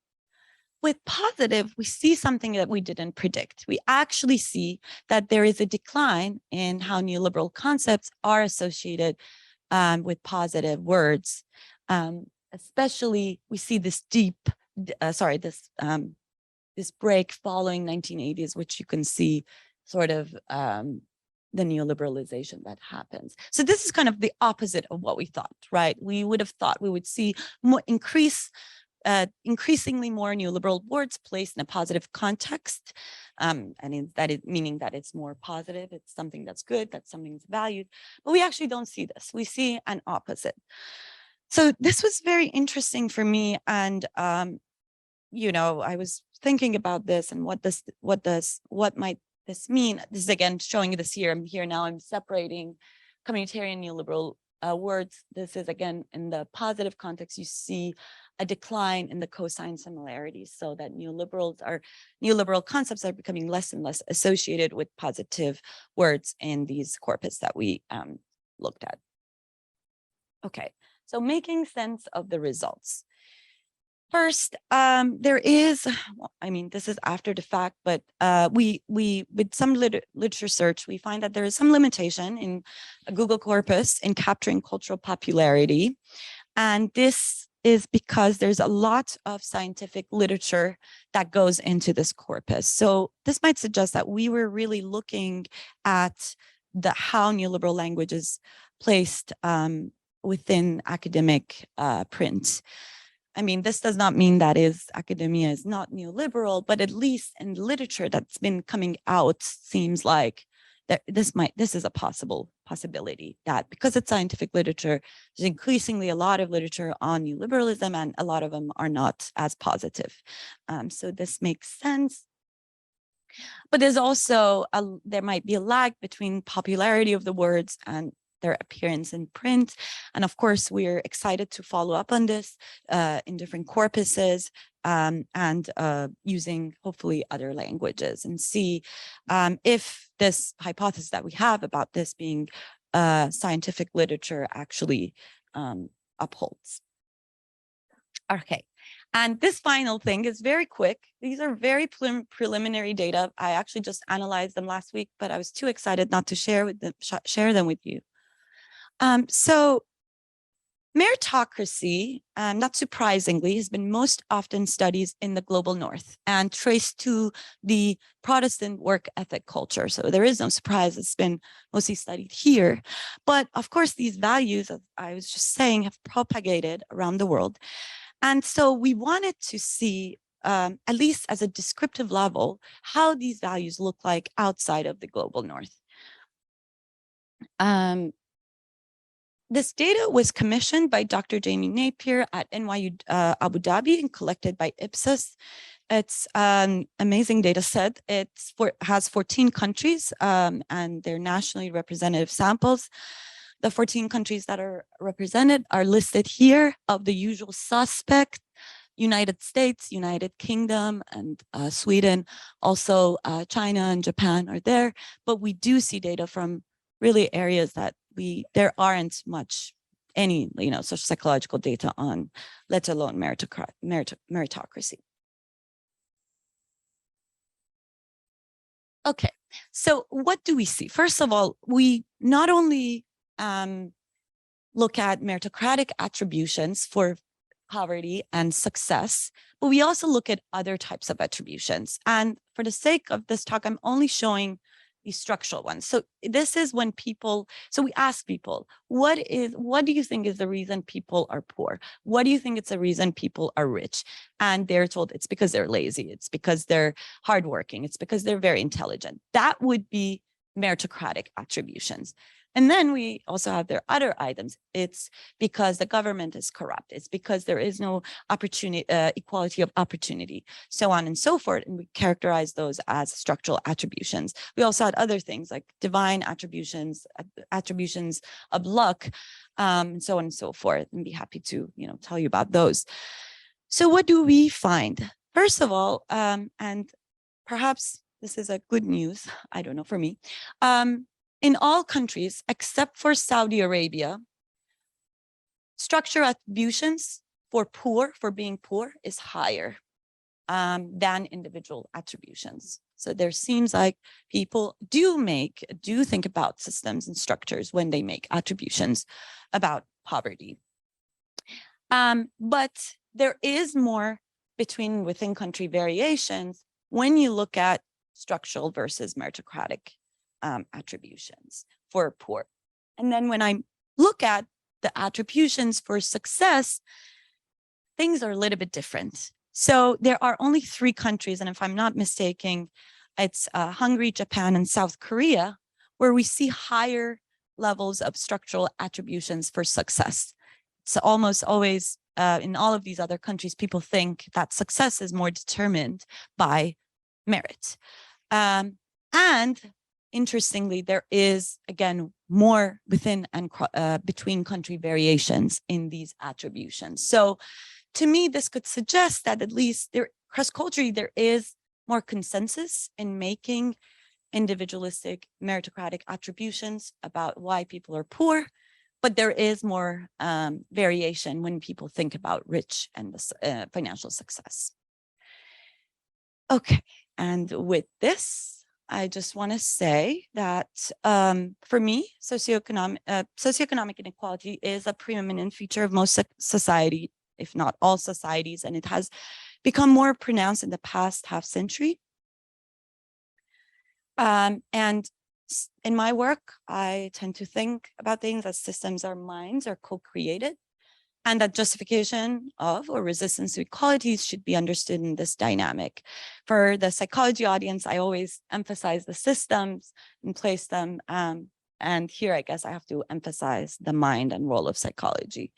With positive, we see something that we didn't predict. We actually see that there is a decline in how neoliberal concepts are associated with positive words. Especially, we see this this break following 1980s, which you can see sort of the neoliberalization that happens. So this is kind of the opposite of what we thought, right? We would have thought we would see more increasingly more neoliberal words placed in a positive context, meaning that it's more positive, it's something that's good, that's something that's valued, but we actually don't see this. We see an opposite. So this was very interesting for me, and you know, I was thinking about this and what might this mean? This is again showing you this here. I'm here now. I'm separating communitarian neoliberal words. This is again in the positive context. You see a decline in the cosine similarities, so that neoliberal concepts are becoming less and less associated with positive words in these corpus that we looked at. Okay, so making sense of the results. First, there is, I mean, this is after the fact, but we with some literature search, we find that there is some limitation in a Google corpus in capturing cultural popularity. And this is because there's a lot of scientific literature that goes into this corpus. So this might suggest that we were really looking at how neoliberal language is placed within academic print. I mean, this does not mean that academia is not neoliberal, but at least in literature that's been coming out, seems like that this is a possibility that because it's scientific literature, there's increasingly a lot of literature on neoliberalism, and a lot of them are not as positive. So this makes sense. But there's also there might be a lag between popularity of the words and their appearance in print. And of course, we're excited to follow up on this in different corpuses and using hopefully other languages and see if this hypothesis that we have about this being scientific literature actually upholds. Okay, and this final thing is very quick. These are very preliminary data. I actually just analyzed them last week, but I was too excited not to share them with you. So meritocracy, not surprisingly, has been most often studied in the global north and traced to the Protestant work ethic culture. So there is no surprise, it's been mostly studied here. But of course, these values, as I was just saying, have propagated around the world. And so we wanted to see, at least as a descriptive level, how these values look like outside of the global north. This data was commissioned by Dr. Jamie Napier at NYU Abu Dhabi and collected by Ipsos. It's an amazing data set. It has 14 countries and they're nationally representative samples. The 14 countries that are represented are listed here of the usual suspect: United States, United Kingdom, and Sweden. Also, China and Japan are there, but we do see data from really areas that there aren't much any social psychological data on, let alone meritocracy. Okay, so what do we see? First of all, we not only look at meritocratic attributions for poverty and success, but we also look at other types of attributions. And for the sake of this talk, I'm only showing the structural ones. So this is when we ask people, what do you think is the reason people are poor? What do you think it's the reason people are rich? And they're told it's because they're lazy, it's because they're hardworking, it's because they're very intelligent. That would be meritocratic attributions. And then we also have their other items. It's because the government is corrupt. It's because there is no opportunity, equality of opportunity, so on and so forth. And we characterize those as structural attributions. We also had other things like divine attributions, attributions of luck, and so on and so forth. And be happy to, tell you about those. So what do we find? First of all, and perhaps this is a good news, I don't know, for me, in all countries except for Saudi Arabia, structural attributions for being poor is higher than individual attributions. So there seems like people do think about systems and structures when they make attributions about poverty. But there is more within country variations when you look at structural versus meritocratic attributions for poor. And then when I look at the attributions for success, things are a little bit different. So there are only 3 countries, and if I'm not mistaken, it's Hungary, Japan, and South Korea, where we see higher levels of structural attributions for success. So almost always in all of these other countries, people think that success is more determined by merit. And interestingly, there is, again, more within and between country variations in these attributions. So to me, this could suggest that at least cross-culturally, there is more consensus in making individualistic meritocratic attributions about why people are poor, but there is more variation when people think about rich and the, financial success. Okay, and with this, I just want to say that for me, socioeconomic inequality is a preeminent feature of most society, if not all societies, and it has become more pronounced in the past half century. And in my work, I tend to think about things as systems or minds are co-created, and that justification of or resistance to equalities should be understood in this dynamic. For the psychology audience, I always emphasize the systems and place them. And here, I guess I have to emphasize the mind and role of psychology.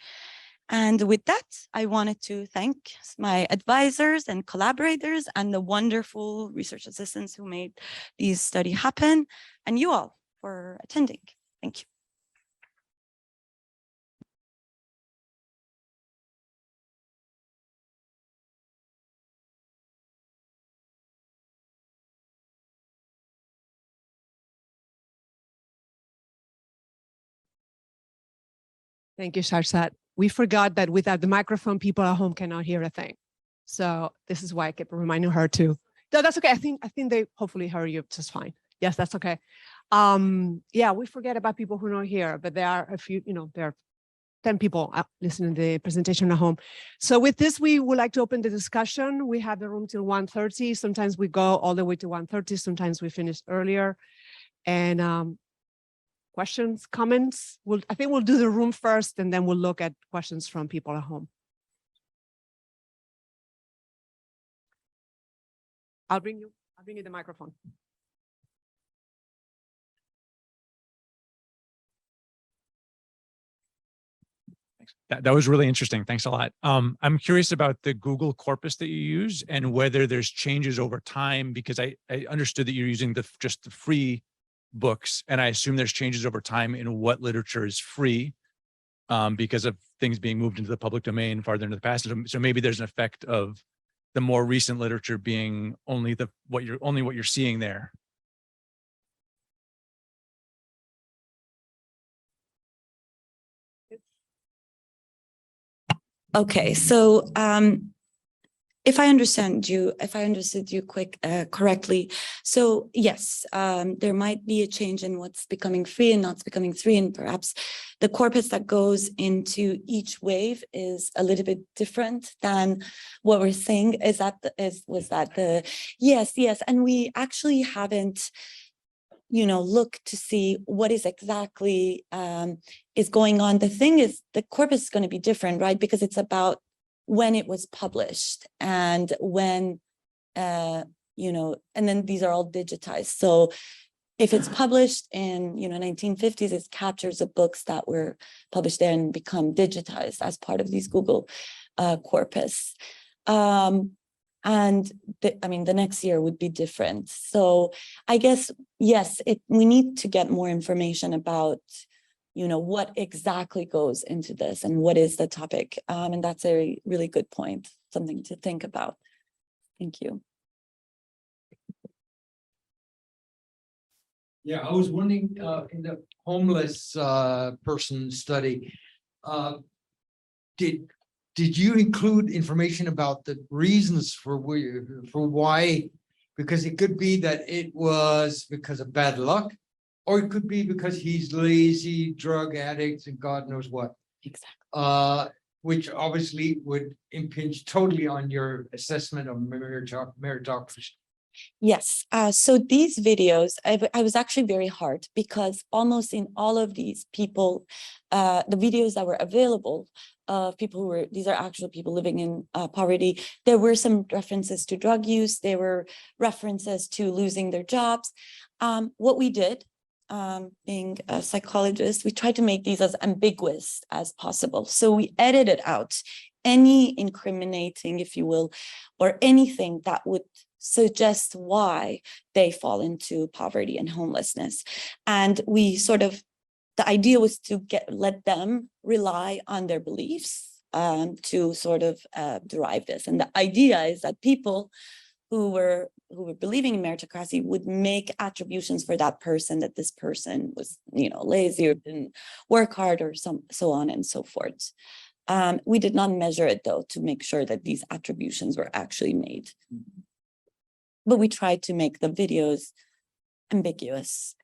And with that, I wanted to thank my advisors and collaborators and the wonderful research assistants who made these study happen, and you all for attending. Thank you. Thank you, Shahrzad. We forgot that without the microphone, people at home cannot hear a thing. So this is why I kept reminding her to. No, that's okay. I think they hopefully heard you just fine. Yes, that's okay. Yeah, we forget about people who are not here, but there are a few, there are 10 people listening to the presentation at home. So with this, we would like to open the discussion. We have the room till 1:30. Sometimes we go all the way to 1:30. Sometimes we finish earlier. And questions, comments? I think we'll do the room first, and then we'll look at questions from people at home. I'll bring you the microphone. That was really interesting. Thanks a lot. I'm curious about the Google corpus that you use and whether there's changes over time, because I understood that you're using just the free books, and I assume there's changes over time in what literature is free because of things being moved into the public domain farther into the past. So maybe there's an effect of the more recent literature being only what you're seeing there. Okay, so if I understood you correctly, so yes, there might be a change in what's becoming free and not becoming free, and perhaps the corpus that goes into each wave is a little bit different than what we're saying. Yes, and we actually haven't look to see what is exactly is going on. The thing is, the corpus is going to be different, right? Because it's about when it was published and when, and then these are all digitized. So if it's published in, 1950s, it captures the books that were published there and become digitized as part of these Google corpus. And the next year would be different. So I guess, yes, we need to get more information about, what exactly goes into this and what is the topic. And that's a really good point, something to think about. Thank you. Yeah, I was wondering, in the homeless person study, did you include information about the reasons for why? Because it could be that it was because of bad luck, or it could be because he's lazy, drug addicts, and God knows what. Exactly. Which obviously would impinge totally on your assessment of meritocracy. Yes. So these videos, I was actually very hard because almost in all of these people, the videos that were available of people who these are actual people living in poverty, there were some references to drug use. There were references to losing their jobs. What we did, being a psychologist, we tried to make these as ambiguous as possible. So we edited out any incriminating, if you will, or anything that would suggest why they fall into poverty and homelessness. And we the idea was to let them rely on their beliefs to derive this. And the idea is that people who were believing in meritocracy would make attributions for that person, that this person was, lazy or didn't work hard or so on and so forth. We did not measure it though, to make sure that these attributions were actually made. But we tried to make the videos ambiguous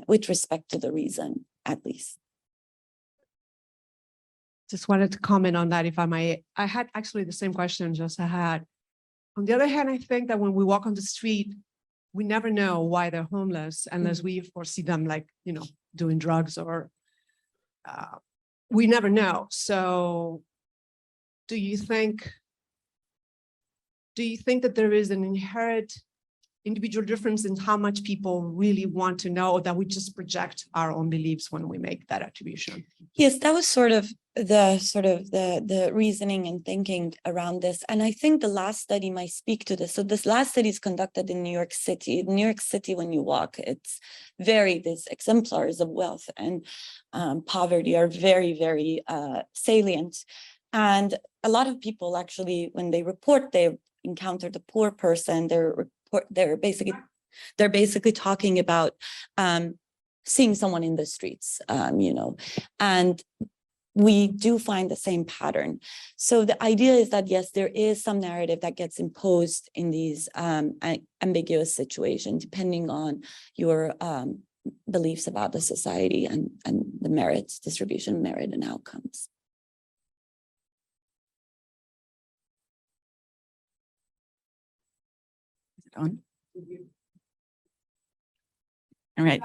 with respect to the reason, at least. Just wanted to comment on that, if I might. I had actually the same question just I had. On the other hand, I think that when we walk on the street, we never know why they're homeless unless we foresee them doing drugs or we never know. So do you think that there is an inherent individual difference in how much people really want to know, or that we just project our own beliefs when we make that attribution? Yes, that was the reasoning and thinking around this. And I think the last study might speak to this. So this last study is conducted in New York City. In New York City, when you walk, it's these exemplars of wealth and poverty are very, very salient. And a lot of people actually, when they report they encountered a poor person, they're basically talking about seeing someone in the streets, and we do find the same pattern. So the idea is that, yes, there is some narrative that gets imposed in these ambiguous situations, depending on your beliefs about the society and the merits, distribution, merit, and outcomes. Is it on? All right.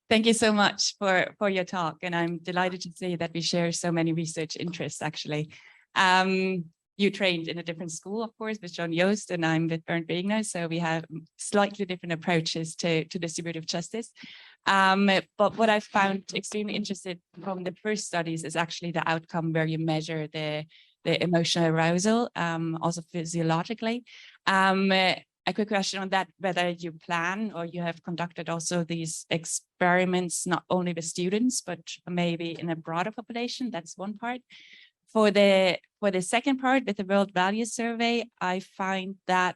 Thank you so much for your talk. And I'm delighted to see that we share so many research interests, actually. You trained in a different school, of course, with John Yost, and I'm with Bernd Wegner. So we have slightly different approaches to distributive justice. But what I found extremely interesting from the first studies is actually the outcome where you measure the emotional arousal, also physiologically. A quick question on that, whether you plan or you have conducted also these experiments, not only with students, but maybe in a broader population. That's one part. For the second part, with the World Values Survey, I find that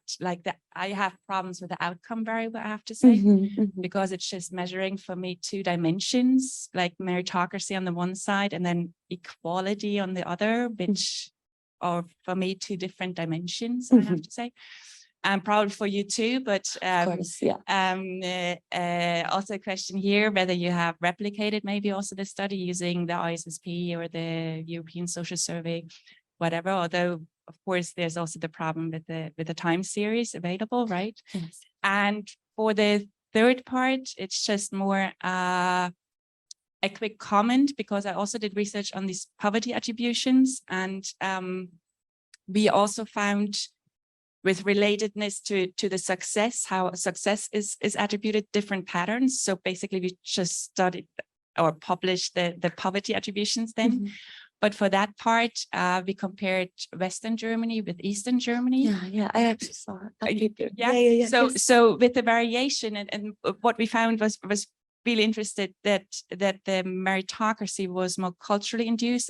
I have problems with the outcome variable, I have to say, because it's just measuring for me 2 dimensions, like meritocracy on the one side and then equality on the other, which are for me 2 different dimensions, I have to say. I'm proud for you too, but Of course, yeah. Also a question here, whether you have replicated maybe also the study using the ISSP or the European Social Survey, whatever, although of course there's also the problem with the time series available, right? Yes. And for the third part, it's just more a quick comment, because I also did research on these poverty attributions, and we also found with relatedness to the success, how success is attributed different patterns. So basically we just studied or published the poverty attributions then. But for that part, we compared Western Germany with Eastern Germany. Yeah, I actually saw it. Yeah. So with the variation and what we found was really interested that the meritocracy was more culturally induced.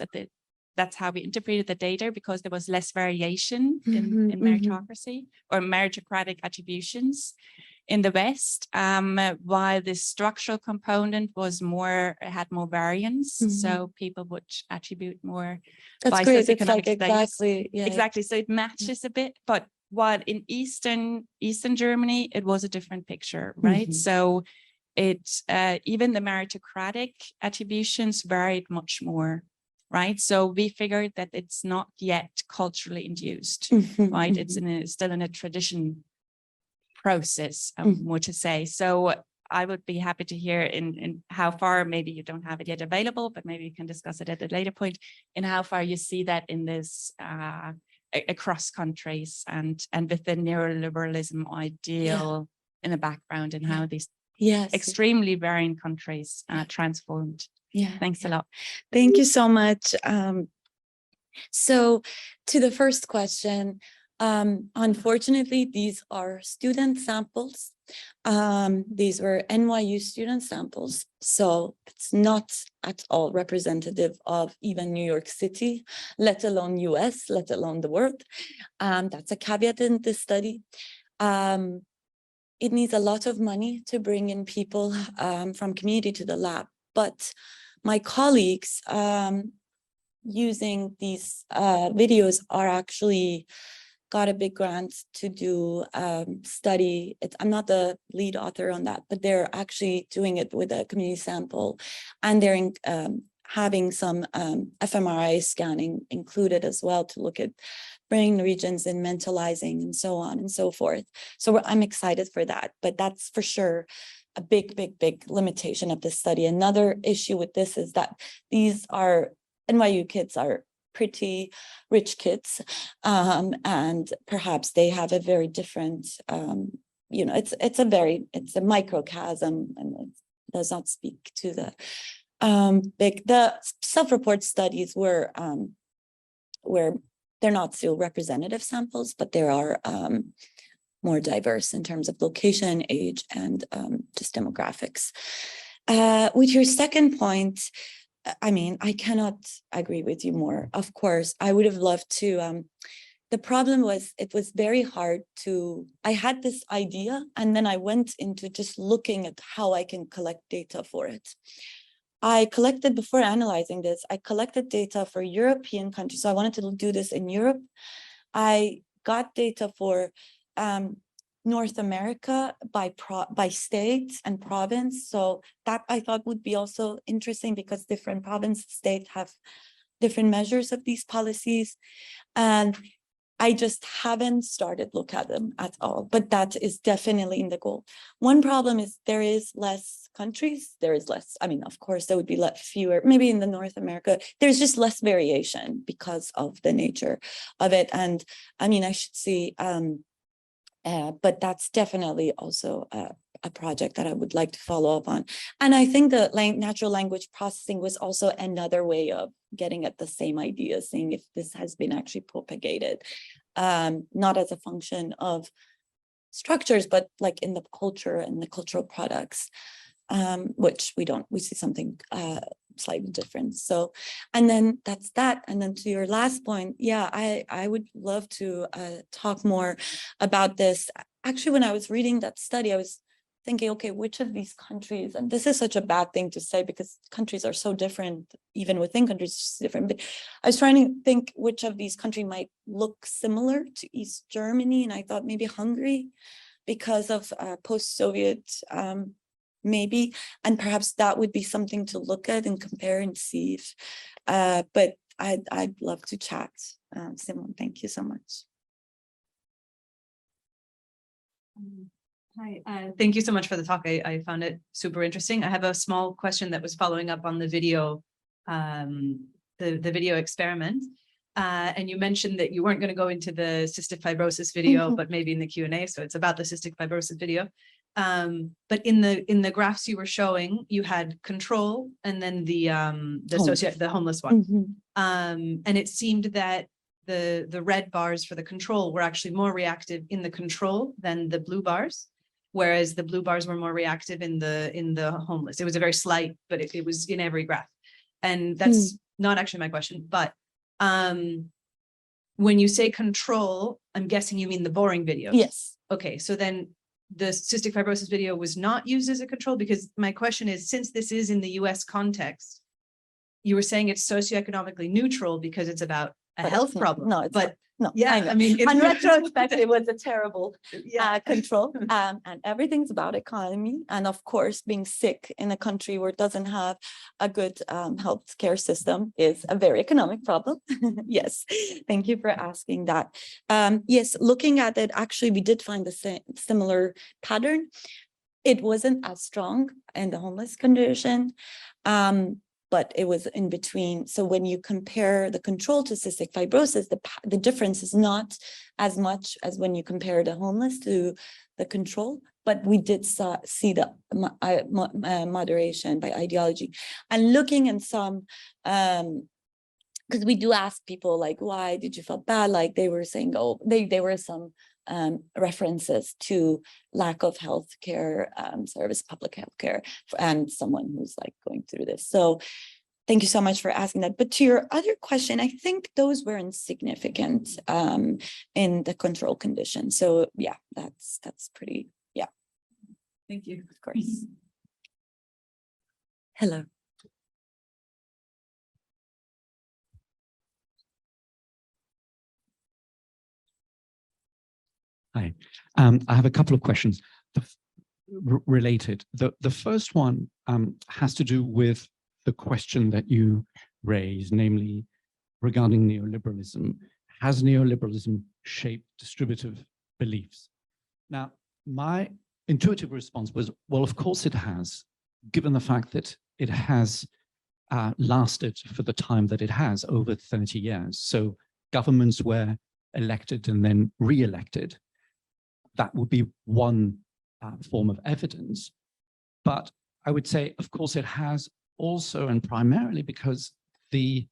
That's how we interpreted the data, because there was less variation in meritocracy or meritocratic attributions in the West, while the structural component was had more variance. So people would attribute more. That's great. It's like exactly. Yeah. Exactly. So it matches a bit, but while in Eastern Germany, it was a different picture, right? So even the meritocratic attributions varied much more. Right. So we figured that it's not yet culturally induced, right? It's still in a tradition process, more to say. So I would be happy to hear in how far, maybe you don't have it yet available, but maybe you can discuss it at a later point, in how far you see that in this across countries and with the neoliberalism ideal in the background, and how these extremely varying countries transformed. Yeah. Thanks a lot. Thank you so much. So to the first question, unfortunately, these are student samples. These were NYU student samples. So it's not at all representative of even New York City, let alone US, let alone the world. That's a caveat in this study. It needs a lot of money to bring in people from community to the lab. But my colleagues using these videos are actually got a big grant to do study. I'm not the lead author on that, but they're actually doing it with a community sample, and they're having some fMRI scanning included as well to look at brain regions and mentalizing and so on and so forth. So I'm excited for that, but that's for sure a big limitation of this study. Another issue with this is that these are NYU kids are pretty rich kids, and perhaps they have a very different, it's a microcosm, and it does not speak to the the self-report studies were they're not still representative samples, but there are more diverse in terms of location, age, and just demographics. With your second point, I mean, I cannot agree with you more. Of course, I would have loved to. The problem was it was very hard I had this idea, and then I went into just looking at how I can collect data for it. I collected, before analyzing this, I collected data for European countries. So I wanted to do this in Europe. I got data for North America by states and province. So that I thought would be also interesting because different province states have different measures of these policies. And I just haven't started look at them at all, but that is definitely in the goal. One problem is there is less countries, there is less, I mean, of course, there would be fewer, maybe in the North America, there's just less variation because of the nature of it. And I mean, I should see, but that's definitely also a project that I would like to follow up on. And I think the natural language processing was also another way of getting at the same idea, seeing if this has been actually propagated, not as a function of structures, but like in the culture and the cultural products, which we see something slightly different. So, and then that's that. And then to your last point, yeah, I would love to talk more about this. Actually, when I was reading that study, I was thinking, okay, which of these countries, and this is such a bad thing to say because countries are so different, even within countries, it's different. But I was trying to think which of these countries might look similar to East Germany. And I thought maybe Hungary because of post-Soviet, maybe, and perhaps that would be something to look at and compare and see if, but I'd love to chat. Simon, thank you so much. Hi, thank you so much for the talk. I found it super interesting. I have a small question that was following up on the video, the video experiment. And you mentioned that you weren't going to go into the cystic fibrosis video, but maybe in the Q&A. So it's about the cystic fibrosis video. But in the graphs you were showing, you had control and then the homeless one. And it seemed that the red bars for the control were actually more reactive in the control than the blue bars, whereas the blue bars were more reactive in the homeless. It was a very slight, but it was in every graph. And that's not actually my question, but when you say control, I'm guessing you mean the boring video. Yes. Okay, so then the cystic fibrosis video was not used as a control, because my question is, since this is in the US context, you were saying it's socioeconomically neutral because it's about a health problem. No, it's but no, yeah, I know. I mean, In retrospect, it was a terrible yeah. control, and everything's about economy. And of course, being sick in a country where it doesn't have a good health care system is a very economic problem. Yes, thank you for asking that. Yes, looking at it, actually, we did find the same similar pattern. It wasn't as strong in the homeless condition. But it was in between. So when you compare the control to cystic fibrosis, the difference is not as much as when you compare the homeless to the control, but we did see the moderation by ideology. And looking in some, because we do ask people like, why did you feel bad? Like they were saying, oh, there were some references to lack of healthcare service, public healthcare, and someone who's like going through this. So thank you so much for asking that. But to your other question, I think those were insignificant in the control condition. So yeah, that's pretty, yeah. Thank you. Of course. Hello. Hi, I have a couple of questions related. The first one has to do with the question that you raised, namely regarding neoliberalism. Has neoliberalism shaped distributive beliefs? Now, my intuitive response was, well, of course it has, given the fact that it has lasted for the time that it has, over 30 years. So governments were elected and then re-elected. That would be one form of evidence. But I would say, of course, it has also, and primarily because the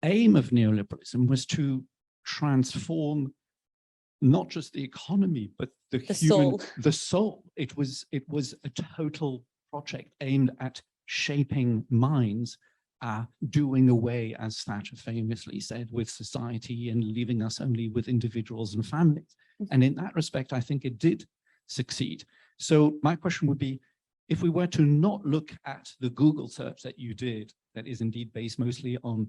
aim of neoliberalism was to transform not just the economy, but the human, the soul. It was a total project aimed at shaping minds, doing away, as Thatcher famously said, with society and leaving us only with individuals and families. And in that respect, I think it did succeed. So my question would be, if we were to not look at the Google search that you did, that is indeed based mostly on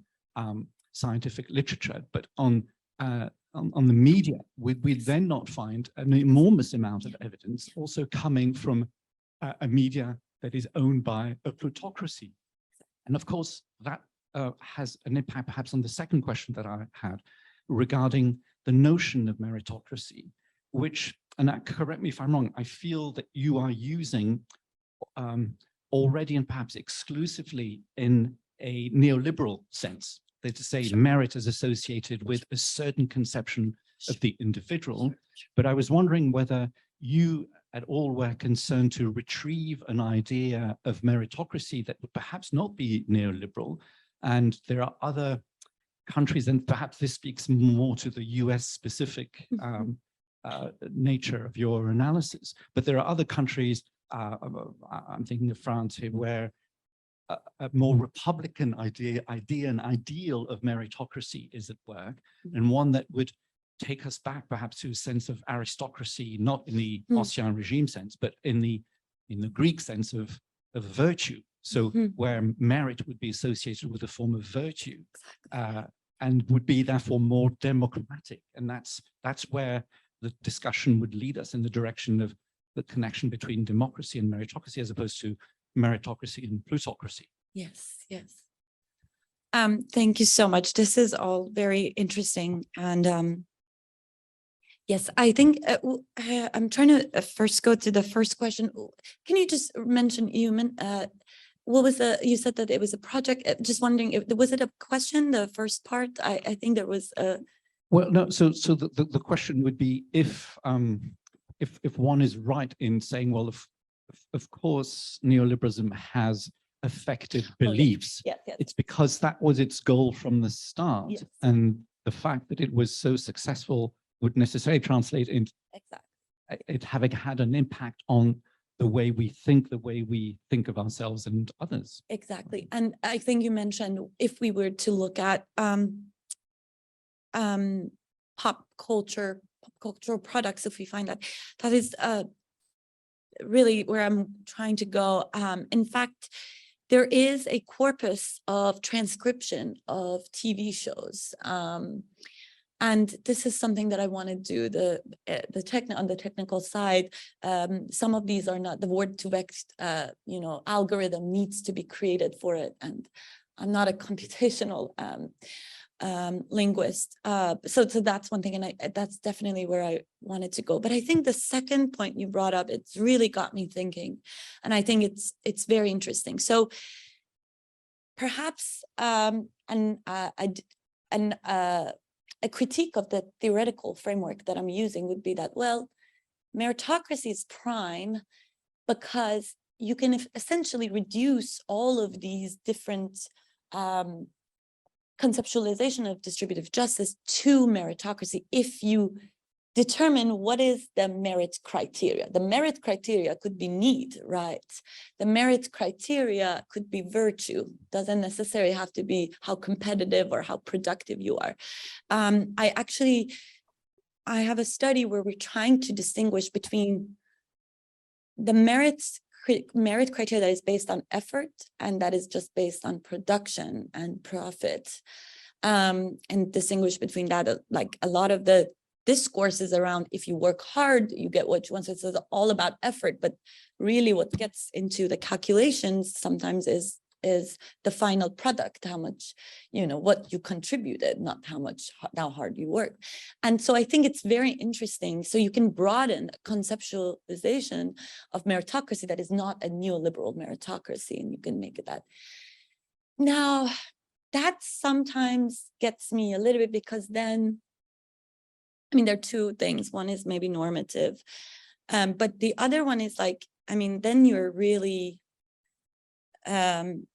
scientific literature, but on the media, would we then not find an enormous amount of evidence also coming from a media that is owned by a plutocracy? And of course, that has an impact perhaps on the second question that I had regarding the notion of meritocracy, which, and correct me if I'm wrong, I feel that you are using already and perhaps exclusively in a neoliberal sense. That to say merit is associated with a certain conception of the individual. But I was wondering whether you at all were concerned to retrieve an idea of meritocracy that would perhaps not be neoliberal. And there are other countries, and perhaps this speaks more to the US specific nature of your analysis, but there are other countries, I'm thinking of France here, where a more Republican idea and ideal of meritocracy is at work, and one that would take us back perhaps to a sense of aristocracy, not in the Ancien regime sense, but in the Greek sense of virtue. So where merit would be associated with a form of virtue, and would be therefore more democratic. And that's where the discussion would lead us, in the direction of the connection between democracy and meritocracy, as opposed to meritocracy and plutocracy. Yes, yes. Thank you so much. This is all very interesting. And yes, I think I'm trying to first go to the first question. Can you just mention, what was you said that it was a project, just wondering, was it a question, the first part? I think there was a... Well, no, so the question would be if one is right in saying, well, of course, neoliberalism has affected beliefs. Yes, yes. It's because that was its goal from the start. Yes. And the fact that it was so successful would necessarily translate into it having had an impact on the way we think of ourselves and others. Exactly. And I think you mentioned, if we were to look at pop cultural products, if we find that is really where I'm trying to go. In fact, there is a corpus of transcription of TV shows. And this is something that I want to do on the technical side. Some of these are not, the word-to-vec algorithm needs to be created for it. And I'm not a computational linguist. So that's one thing. And that's definitely where I wanted to go. But I think the second point you brought up, it's really got me thinking. And I think it's very interesting. So perhaps a critique of the theoretical framework that I'm using would be that, well, meritocracy is prime because you can essentially reduce all of these different conceptualization of distributive justice to meritocracy if you determine what is the merit criteria. The merit criteria could be need, right? The merit criteria could be virtue. Doesn't necessarily have to be how competitive or how productive you are. I have a study where we're trying to distinguish between the merit criteria that is based on effort and that is just based on production and profit, and distinguish between that. Like a lot of the discourses around, if you work hard, you get what you want. So it's all about effort, but really what gets into the calculations sometimes is the final product, how much, what you contributed, not how hard you work. And so I think it's very interesting. So you can broaden conceptualization of meritocracy that is not a neoliberal meritocracy, and you can make it that. Now, that sometimes gets me a little bit, because then, there are two things. One is maybe normative, but the other one is like, then you're really, you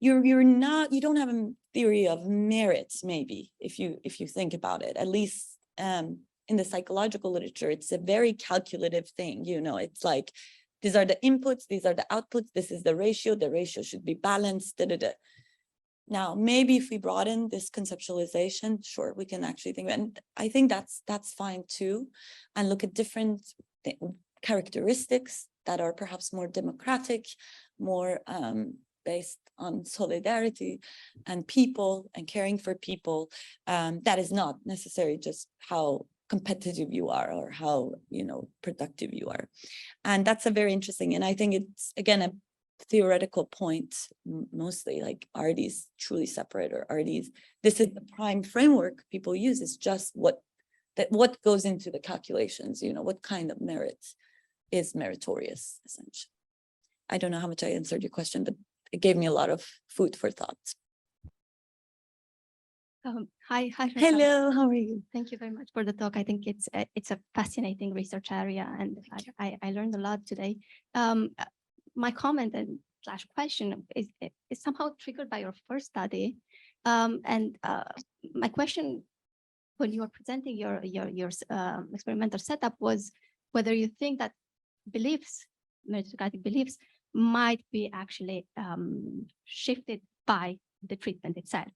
don't have a theory of merits, maybe, if you think about it. At least in the psychological literature, it's a very calculative thing. It's like, these are the inputs, these are the outputs, this is the ratio should be balanced, Now, maybe if we broaden this conceptualization, sure, we can actually think, and I think that's fine too, and look at different characteristics that are perhaps more democratic, more based on solidarity and people and caring for people. That is not necessarily just how competitive you are or how, productive you are. And that's a very interesting, and I think it's, again, a theoretical point, mostly, like, are these truly separate, or are these, this is the prime framework people use, is just what goes into the calculations, what kind of merit is meritorious, essentially. I don't know how much I answered your question, but it gave me a lot of food for thought. Hi, Shahrzad. Hello, how are you? Thank you very much for the talk. I think it's a fascinating research area, and I learned a lot today. My comment and / question is somehow triggered by your first study, and my question when you were presenting your experimental setup was whether you think that beliefs, meritocratic beliefs, might be actually shifted by the treatment itself.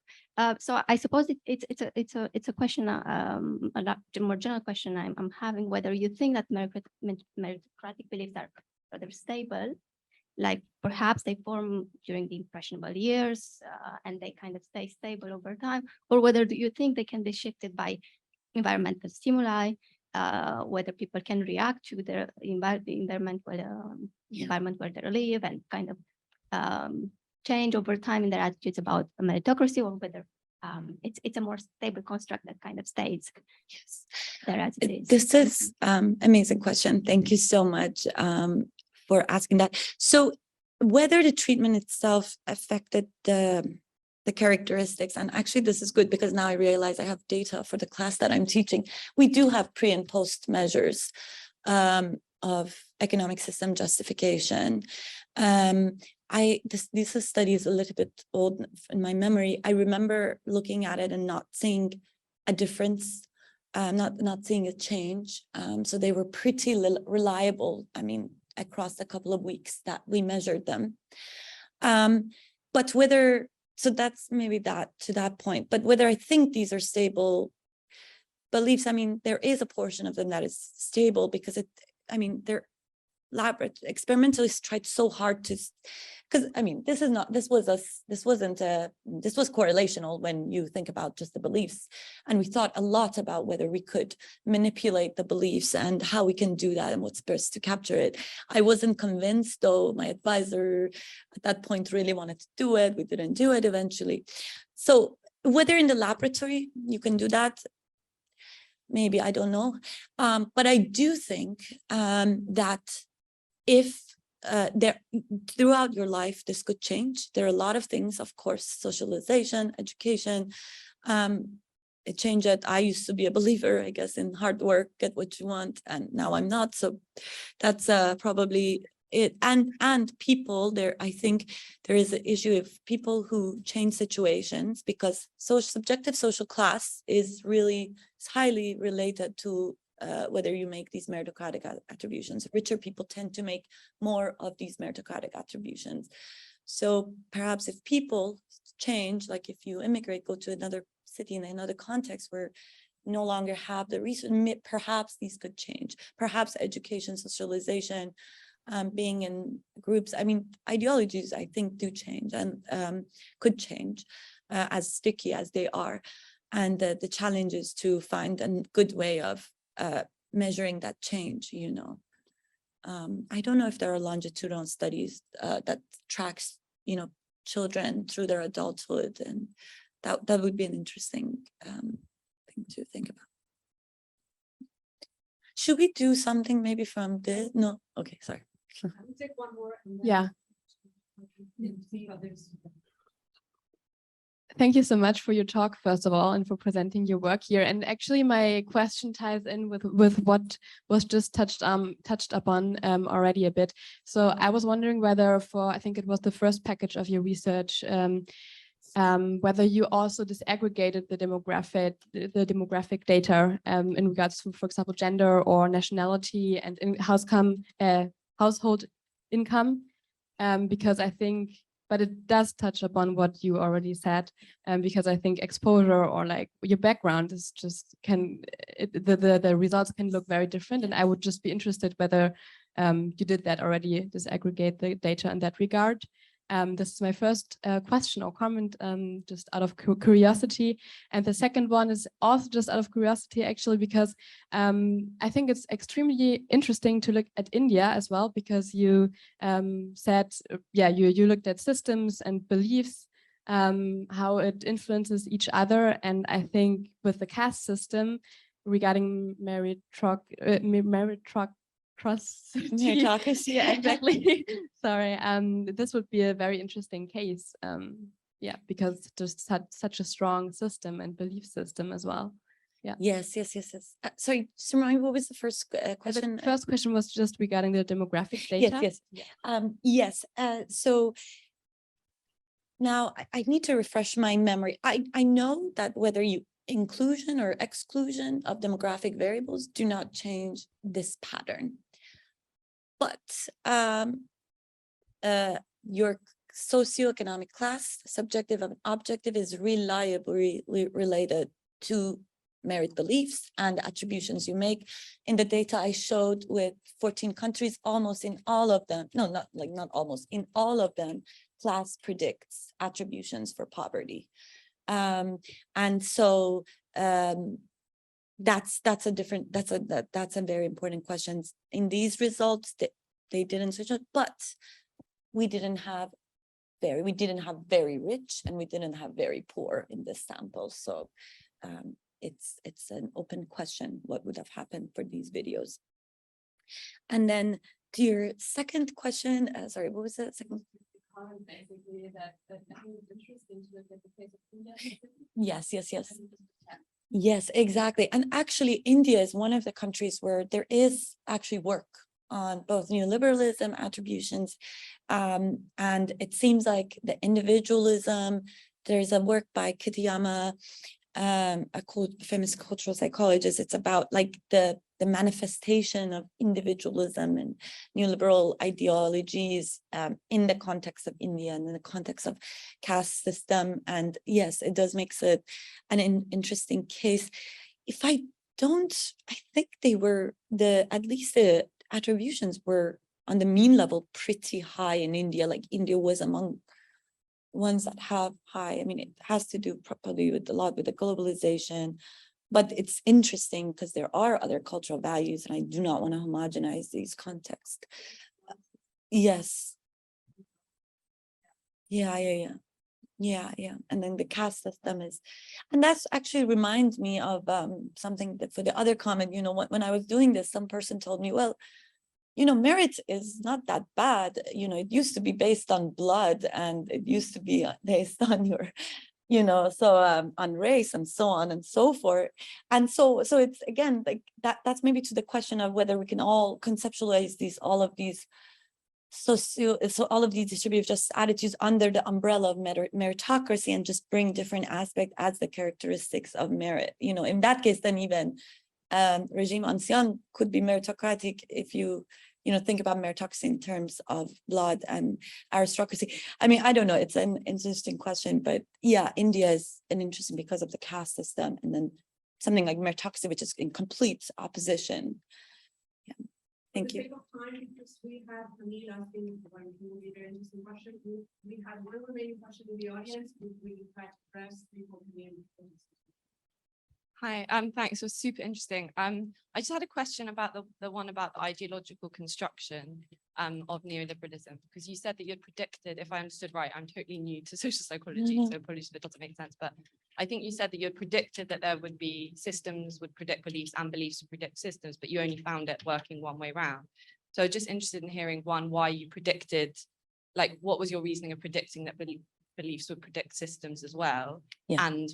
So I suppose it's a question, a lot more general question I'm having, whether you think that meritocratic beliefs are rather stable, like perhaps they form during the impressionable years and they kind of stay stable over time, or whether do you think they can be shifted by environmental stimuli, whether people can react to their environment where they live and kind of change over time in their attitudes about meritocracy, or whether it's a more stable construct that kind of stays there as it is. This is amazing question. Thank you so much for asking that. So whether the treatment itself affected the characteristics, and actually this is good because now I realize I have data for the class that I'm teaching. We do have pre and post measures of economic system justification. This study is a little bit old in my memory. I remember looking at it and not seeing a difference, not seeing a change. So they were pretty reliable, I mean, across a couple of weeks that we measured them. But whether, so that's maybe that to that point, but whether I think these are stable beliefs, I mean, there is a portion of them that is stable because they're experimentalists tried so hard to, because I mean, this was correlational when you think about just the beliefs. And we thought a lot about whether we could manipulate the beliefs and how we can do that and what's best to capture it. I wasn't convinced, though. My advisor at that point really wanted to do it. We didn't do it eventually. So whether in the laboratory you can do that, maybe, I don't know. But I do think that if throughout your life, this could change. There are a lot of things, of course, socialization, education, it changed it. I used to be a believer, I guess, in hard work, get what you want, and now I'm not. So that's probably it. And people there, I think there is an issue of people who change situations, because subjective social class is highly related to whether you make these meritocratic attributions. Richer people tend to make more of these meritocratic attributions. So perhaps if people change, like if you immigrate, go to another city in another context where you no longer have the reason, perhaps these could change. Perhaps education, socialization, being in groups. I mean, ideologies, I think, do change and could change as sticky as they are. And the challenge is to find a good way of measuring that change, I don't know if there are longitudinal studies that tracks, children through their adulthood, and that would be an interesting thing to think about. Should we do something maybe from this? No, okay, sorry. I'll take one more. Yeah. Thank you so much for your talk, first of all, and for presenting your work here. And actually, my question ties in with what was just touched upon already a bit. So I was wondering whether I think it was the first package of your research, whether you also disaggregated the demographic data in regards to, for example, gender or nationality and household income, because I think but it does touch upon what you already said, because I think exposure or like your background is just the results can look very different. And I would just be interested whether you did that already, disaggregate the data in that regard. This is my first question or comment, just out of curiosity. And the second one is also just out of curiosity, actually, because I think it's extremely interesting to look at India as well, because you said, you looked at systems and beliefs, how it influences each other. And I think with the caste system regarding Meritocracy. yeah, exactly. Sorry. This would be a very interesting case. Because there's such a strong system and belief system as well. Yeah. Yes. Sorry, just remind me, what was the first question? The first question was just regarding the demographic data. Yes. So now I need to refresh my memory. I know that whether you inclusion or exclusion of demographic variables do not change this pattern. But your socioeconomic class, subjective and objective, is reliably related to merit beliefs and attributions you make. In the data I showed with 14 countries, almost in all of them, not almost, in all of them, class predicts attributions for poverty. And so that's a very important question. In these results, they didn't switch up, but we didn't have very rich and we didn't have very poor in this sample. So it's an open question what would have happened for these videos. And then to your second question, sorry, what was the second? Basically, that I think it's interesting to look at the case of India. Yes. Yes, exactly. And actually, India is one of the countries where there is actually work on both neoliberalism attributions. And it seems like the individualism, there's a work by Kitayama, a famous cultural psychologist. It's about like the manifestation of individualism and neoliberal ideologies in the context of India and in the context of caste system. And yes, it does make it an interesting case. I think they were at least the attributions were on the mean level pretty high in India. Like India was among ones that have high. I mean, it has to do probably with a lot with the globalization, but it's interesting because there are other cultural values, and I do not want to homogenize these contexts. Yes. Yeah. And then the caste system is, and that's actually reminds me of something that for the other comment, when I was doing this, some person told me, well, merit is not that bad. It used to be based on blood, and it used to be based on your, on race and so on and so forth. And so it's again like that's maybe to the question of whether we can all conceptualize all of these distributive justice attitudes under the umbrella of meritocracy and just bring different aspects as the characteristics of merit. In that case, then even regime ancien could be meritocratic if you think about meritocracy in terms of blood and aristocracy. I mean, I don't know, it's an interesting question, but yeah, India is an interesting because of the caste system, and then something like meritocracy, which is in complete opposition. Yeah. Thank you. Because we have Camille asking one very interesting question. We had one remaining question in the audience. We try to press people Camille. Hi, thanks. It was super interesting. I just had a question about the one about the ideological construction of neoliberalism, because you said that you had predicted, if I understood right, I'm totally new to social psychology, so apologies if it doesn't make sense, but I think you said that you had predicted that there would be systems would predict beliefs and beliefs would predict systems, but you only found it working one way round. So just interested in hearing, one, why you predicted, like what was your reasoning of predicting that beliefs would predict systems as well? Yeah. And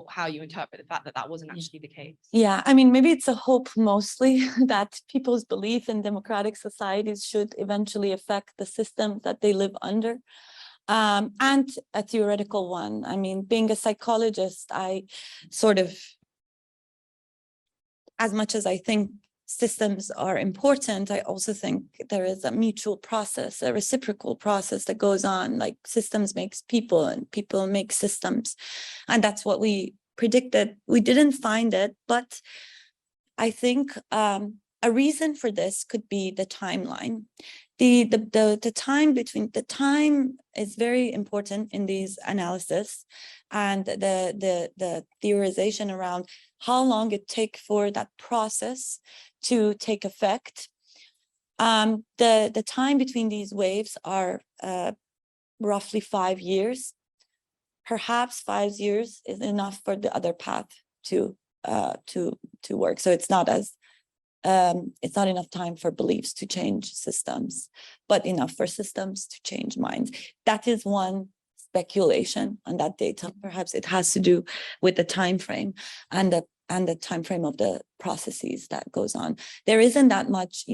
how you interpret the fact that that wasn't actually the case. Yeah, I mean, maybe it's a hope mostly that people's belief in democratic societies should eventually affect the system that they live under. And a theoretical one. I mean, being a psychologist, I sort of, as much as I think systems are important, I also think there is a mutual process, a reciprocal process that goes on, like systems makes people and people make systems. And that's what we predicted. We didn't find it, but I think a reason for this could be the timeline. The time is very important in these analysis, and the theorization around how long it takes for that process to take effect. The time between these waves are roughly 5 years. Perhaps 5 years is enough for the other path to work. So it's not enough time for beliefs to change systems, but enough for systems to change minds. That is one speculation on that data. Perhaps it has to do with the time frame and the time frame of the processes that goes on. There isn't that much,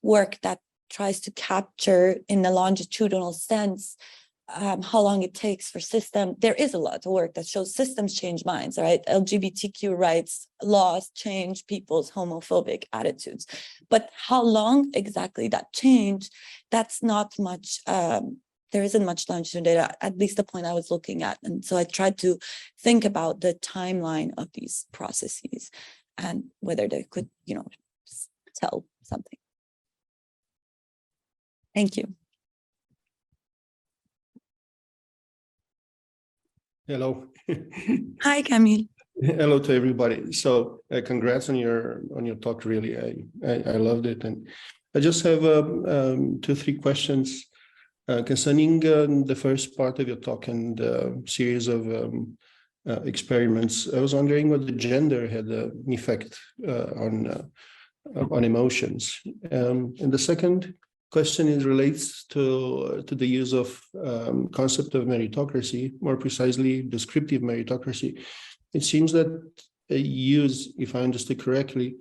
work that tries to capture in the longitudinal sense how long it takes for system. There is a lot of work that shows systems change minds, right? LGBTQ rights laws change people's homophobic attitudes. But how long exactly that change, that's not much, there isn't much longitudinal data, at least the point I was looking at. And so I tried to think about the timeline of these processes and whether they could, tell something. Thank you. Hello. Hi, Camille. Hello to everybody. So congrats on your talk. Really, I loved it, and I just have 2-3 questions concerning the first part of your talk and series of experiments. I was wondering whether gender had an effect on emotions, and the second question relates to the use of concept of meritocracy, more precisely descriptive meritocracy. It seems that use, if I understood correctly,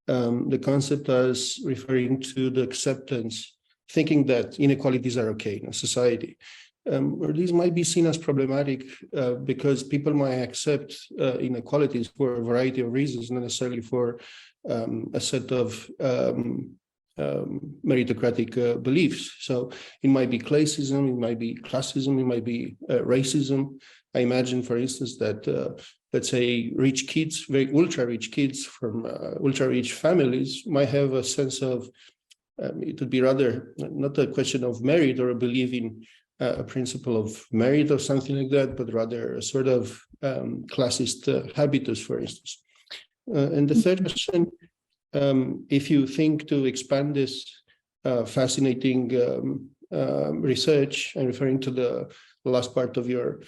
the concept as referring to the acceptance, thinking that inequalities are okay in a society. Or these might be seen as problematic because people might accept inequalities for a variety of reasons, not necessarily for a set of meritocratic beliefs. So it might be classism, it might be classism, it might be racism. I imagine, for instance, that let's say rich kids, very ultra-rich kids from ultra-rich families might have a sense of, it would be rather not a question of merit or a belief in a principle of merit or something like that, but rather a sort of classist habitus, for instance. And the third question, if you think to expand this fascinating research, and referring to the last part of your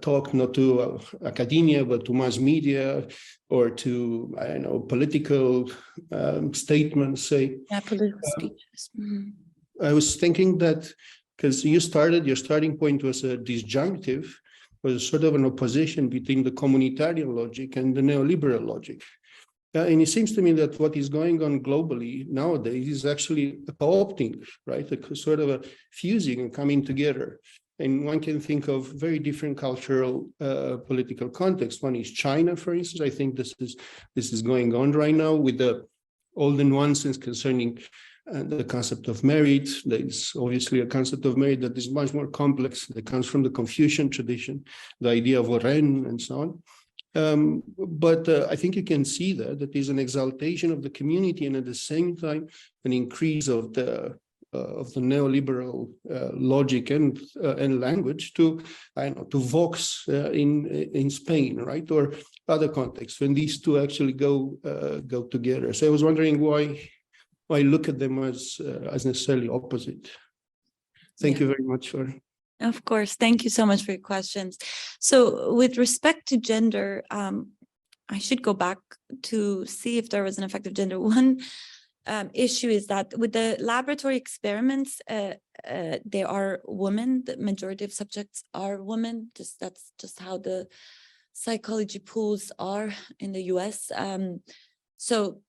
talk, not to academia, but to mass media or to, I don't know, political statements, say. Yeah, political speeches. I was thinking that because your starting point was a disjunctive, was sort of an opposition between the communitarian logic and the neoliberal logic. And it seems to me that what is going on globally nowadays is actually a co-opting, right? A sort of a fusing and coming together. And one can think of very different cultural, political contexts. One is China, for instance. I think this is going on right now with all the nuances concerning the concept of merit. There is obviously a concept of merit that is much more complex, that comes from the Confucian tradition, the idea of Ren and so on. But I think you can see that there's an exaltation of the community, and at the same time an increase of the neoliberal logic and language to, I don't know, to Vox in Spain, right, or other contexts when these two actually go together. So I was wondering why look at them as necessarily opposite. Thank you very much for. Of course. Thank you so much for your questions. So with respect to gender, I should go back to see if there was an effect of gender. One issue is that with the laboratory experiments, they are women. The majority of subjects are women. That's just how the psychology pools are in the US. So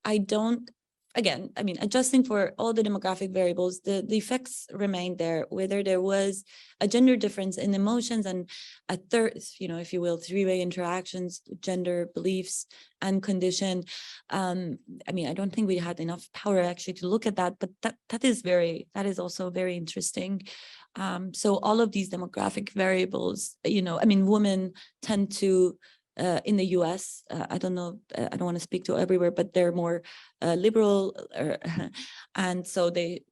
I don't again, I mean, adjusting for all the demographic variables, the effects remain there, whether there was a gender difference in emotions and a third, if you will, three-way interactions, gender, beliefs, and condition. I mean, I don't think we had enough power actually to look at that, but that is also very interesting. So all of these demographic variables, I mean, women tend to, in the US, I don't know, I don't want to speak to everywhere, but they're more liberal, and so they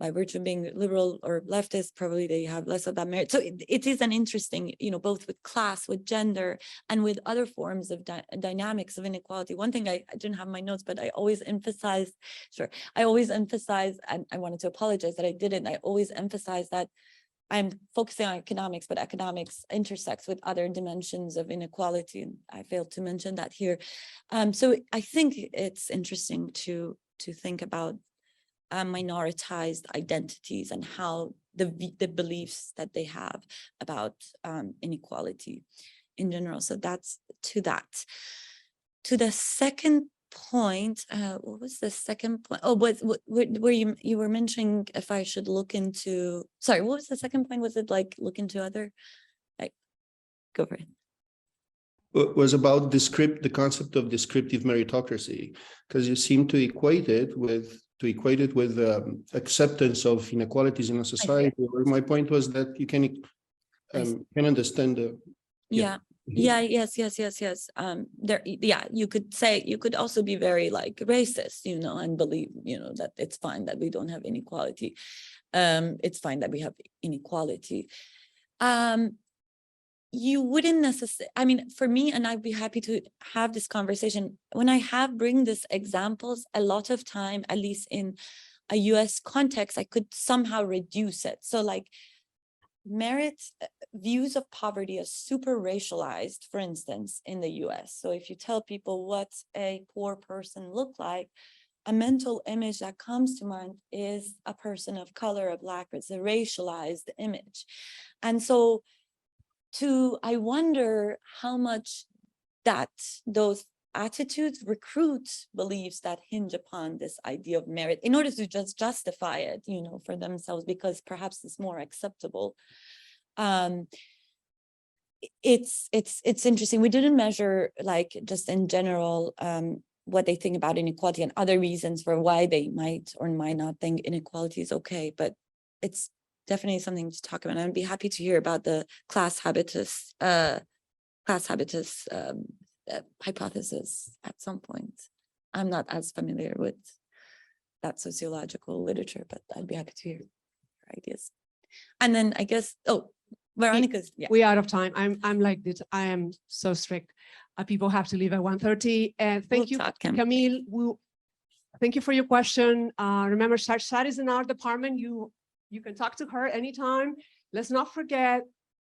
by virtue of being liberal or leftist, probably they have less of that merit. So it is an interesting, both with class, with gender, and with other forms of dynamics of inequality. One thing I didn't have in my notes, but I always emphasize, and I wanted to apologize that I didn't. I always emphasize that I'm focusing on economics, but economics intersects with other dimensions of inequality, and I failed to mention that here. So I think it's interesting to think about minoritized identities and how the beliefs that they have about inequality in general. So that's to that. To the second point, what was the second point? Oh, where you were mentioning if I should look into, sorry, what was the second point? Was it like look into other, like, go for it. Was about the concept of descriptive meritocracy, because you seem to equate it with acceptance of inequalities in a society. My point was that you can understand the Yes. There, you could also be very like racist, and believe, that it's fine that we don't have inequality. It's fine that we have inequality. You wouldn't necessarily, I mean, for me, and I'd be happy to have this conversation, when I bring these examples, a lot of time, at least in a US context, I could somehow reduce it. So like merit views of poverty are super racialized, for instance, in the US. So if you tell people what's a poor person look like, a mental image that comes to mind is a person of color, a Black, it's a racialized image. And so I wonder how much those attitudes recruit beliefs that hinge upon this idea of merit in order to just justify it, for themselves, because perhaps it's more acceptable. It's interesting. We didn't measure, like, just in general, what they think about inequality and other reasons for why they might or might not think inequality is okay, but it's definitely something to talk about. I'd be happy to hear about the class habitus hypothesis at some point. I'm not as familiar with that sociological literature, but I'd be happy to hear your ideas. And then I guess, Veronica's, yeah. We're out of time. I'm like this. I am so strict. People have to leave at 1:30. And thank you, Camille. Thank you for your question. Remember, Shahrzad is in our department. You can talk to her anytime. Let's not forget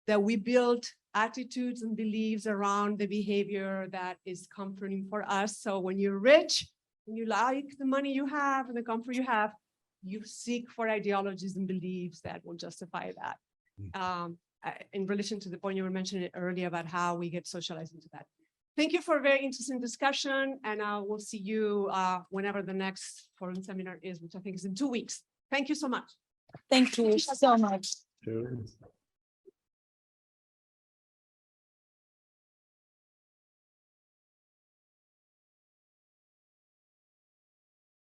that we build attitudes and beliefs around the behavior that is comforting for us. So when you're rich and you like the money you have and the comfort you have, you seek for ideologies and beliefs that will justify that. In relation to the point you were mentioning earlier about how we get socialized into that. Thank you for a very interesting discussion, and we'll see you whenever the next forum seminar is, which I think is in 2 weeks. Thank you so much. Thank you so much. Sure.